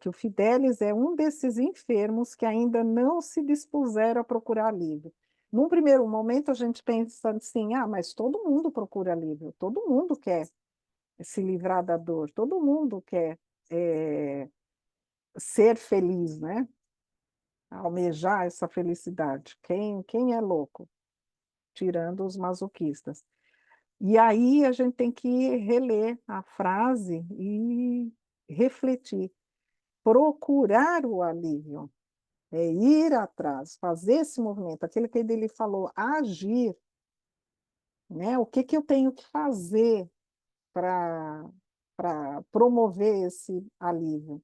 que o Fidélis é um desses enfermos que ainda não se dispuseram a procurar alívio. Num primeiro momento, a gente pensa assim, mas todo mundo procura alívio, todo mundo quer se livrar da dor, todo mundo quer ser feliz, né? Almejar essa felicidade. Quem é louco? Tirando os masoquistas. E aí a gente tem que reler a frase e refletir. Procurar o alívio, é ir atrás, fazer esse movimento, aquele que ele falou, agir, né? O que que eu tenho que fazer para promover esse alívio?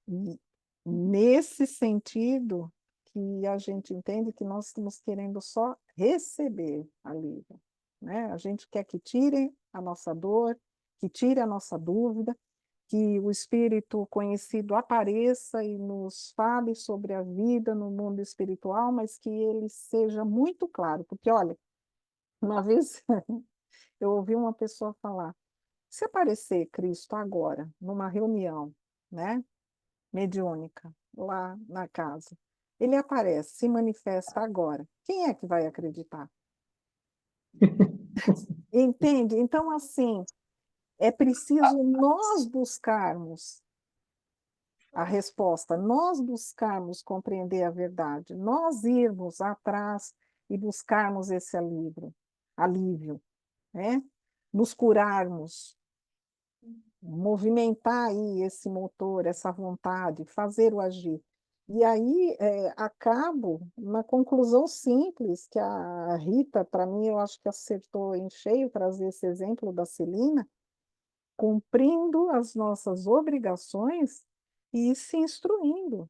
E nesse sentido que a gente entende que nós estamos querendo só receber alívio, né? A gente quer que tire a nossa dor, que tire a nossa dúvida, que o Espírito conhecido apareça e nos fale sobre a vida no mundo espiritual, mas que ele seja muito claro, porque olha, uma vez eu ouvi uma pessoa falar, se aparecer Cristo agora, numa reunião, né? Mediúnica, lá na casa. Ele aparece, se manifesta agora. Quem é que vai acreditar? Entende? Então, assim, é preciso nós buscarmos a resposta, nós buscarmos compreender a verdade, nós irmos atrás e buscarmos esse alívio, né? Nos curarmos, movimentar aí esse motor, essa vontade, fazer o agir. E aí acabo na conclusão simples, que a Rita, para mim, eu acho que acertou em cheio trazer esse exemplo da Celina, cumprindo as nossas obrigações e se instruindo.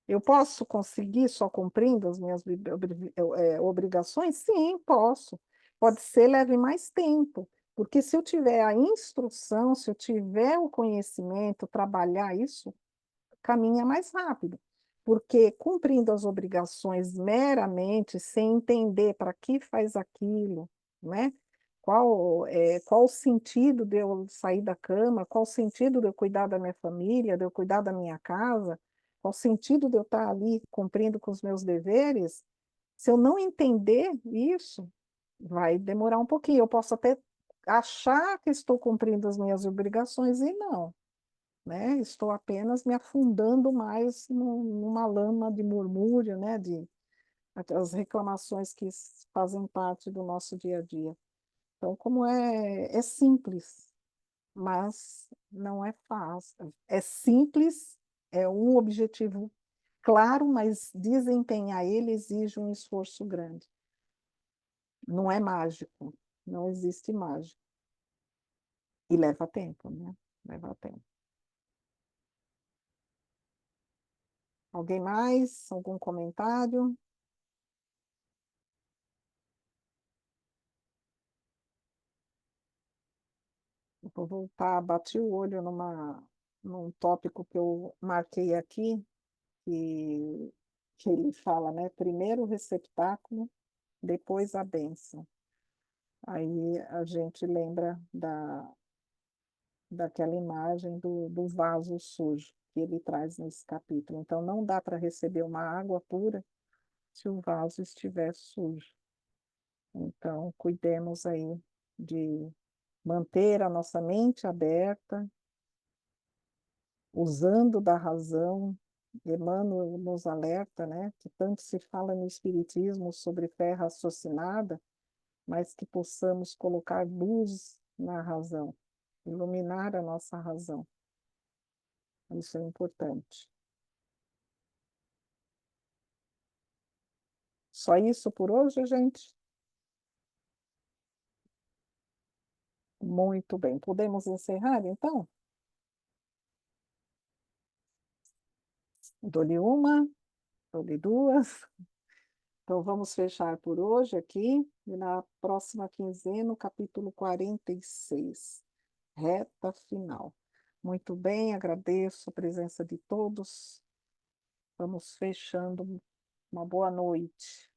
Eu posso conseguir só cumprindo as minhas obrigações? Sim, posso. Pode ser leve mais tempo, porque se eu tiver a instrução, se eu tiver o conhecimento, trabalhar isso, caminha mais rápido. Porque cumprindo as obrigações meramente, sem entender para que faz aquilo, né? Qual o sentido de eu sair da cama? Qual o sentido de eu cuidar da minha família, de eu cuidar da minha casa? Qual o sentido de eu estar ali cumprindo com os meus deveres? Se eu não entender isso, vai demorar um pouquinho. Eu posso até achar que estou cumprindo as minhas obrigações e não, né? Estou apenas me afundando mais numa lama de murmúrio, né? De as reclamações que fazem parte do nosso dia a dia. Então, como é simples, mas não é fácil. É simples, é um objetivo claro, mas desempenhar ele exige um esforço grande. Não é mágico, não existe mágica. E leva tempo, né? Leva tempo. Alguém mais? Algum comentário? Eu vou voltar, bati o olho num tópico que eu marquei aqui, que ele fala, né? Primeiro o receptáculo, depois a bênção. Aí a gente lembra daquela imagem do vaso sujo que ele traz nesse capítulo. Então, não dá para receber uma água pura se o vaso estiver sujo. Então, cuidemos aí de manter a nossa mente aberta, usando da razão. Emmanuel nos alerta, né, que tanto se fala no Espiritismo sobre fé raciocinada, mas que possamos colocar luz na razão, iluminar a nossa razão. Isso é importante. Só isso por hoje, gente? Muito bem. Podemos encerrar, então? Dou-lhe uma, dou-lhe duas. Então, vamos fechar por hoje aqui, e na próxima quinzena, o capítulo 46, reta final. Muito bem, agradeço a presença de todos. Vamos fechando. Uma boa noite.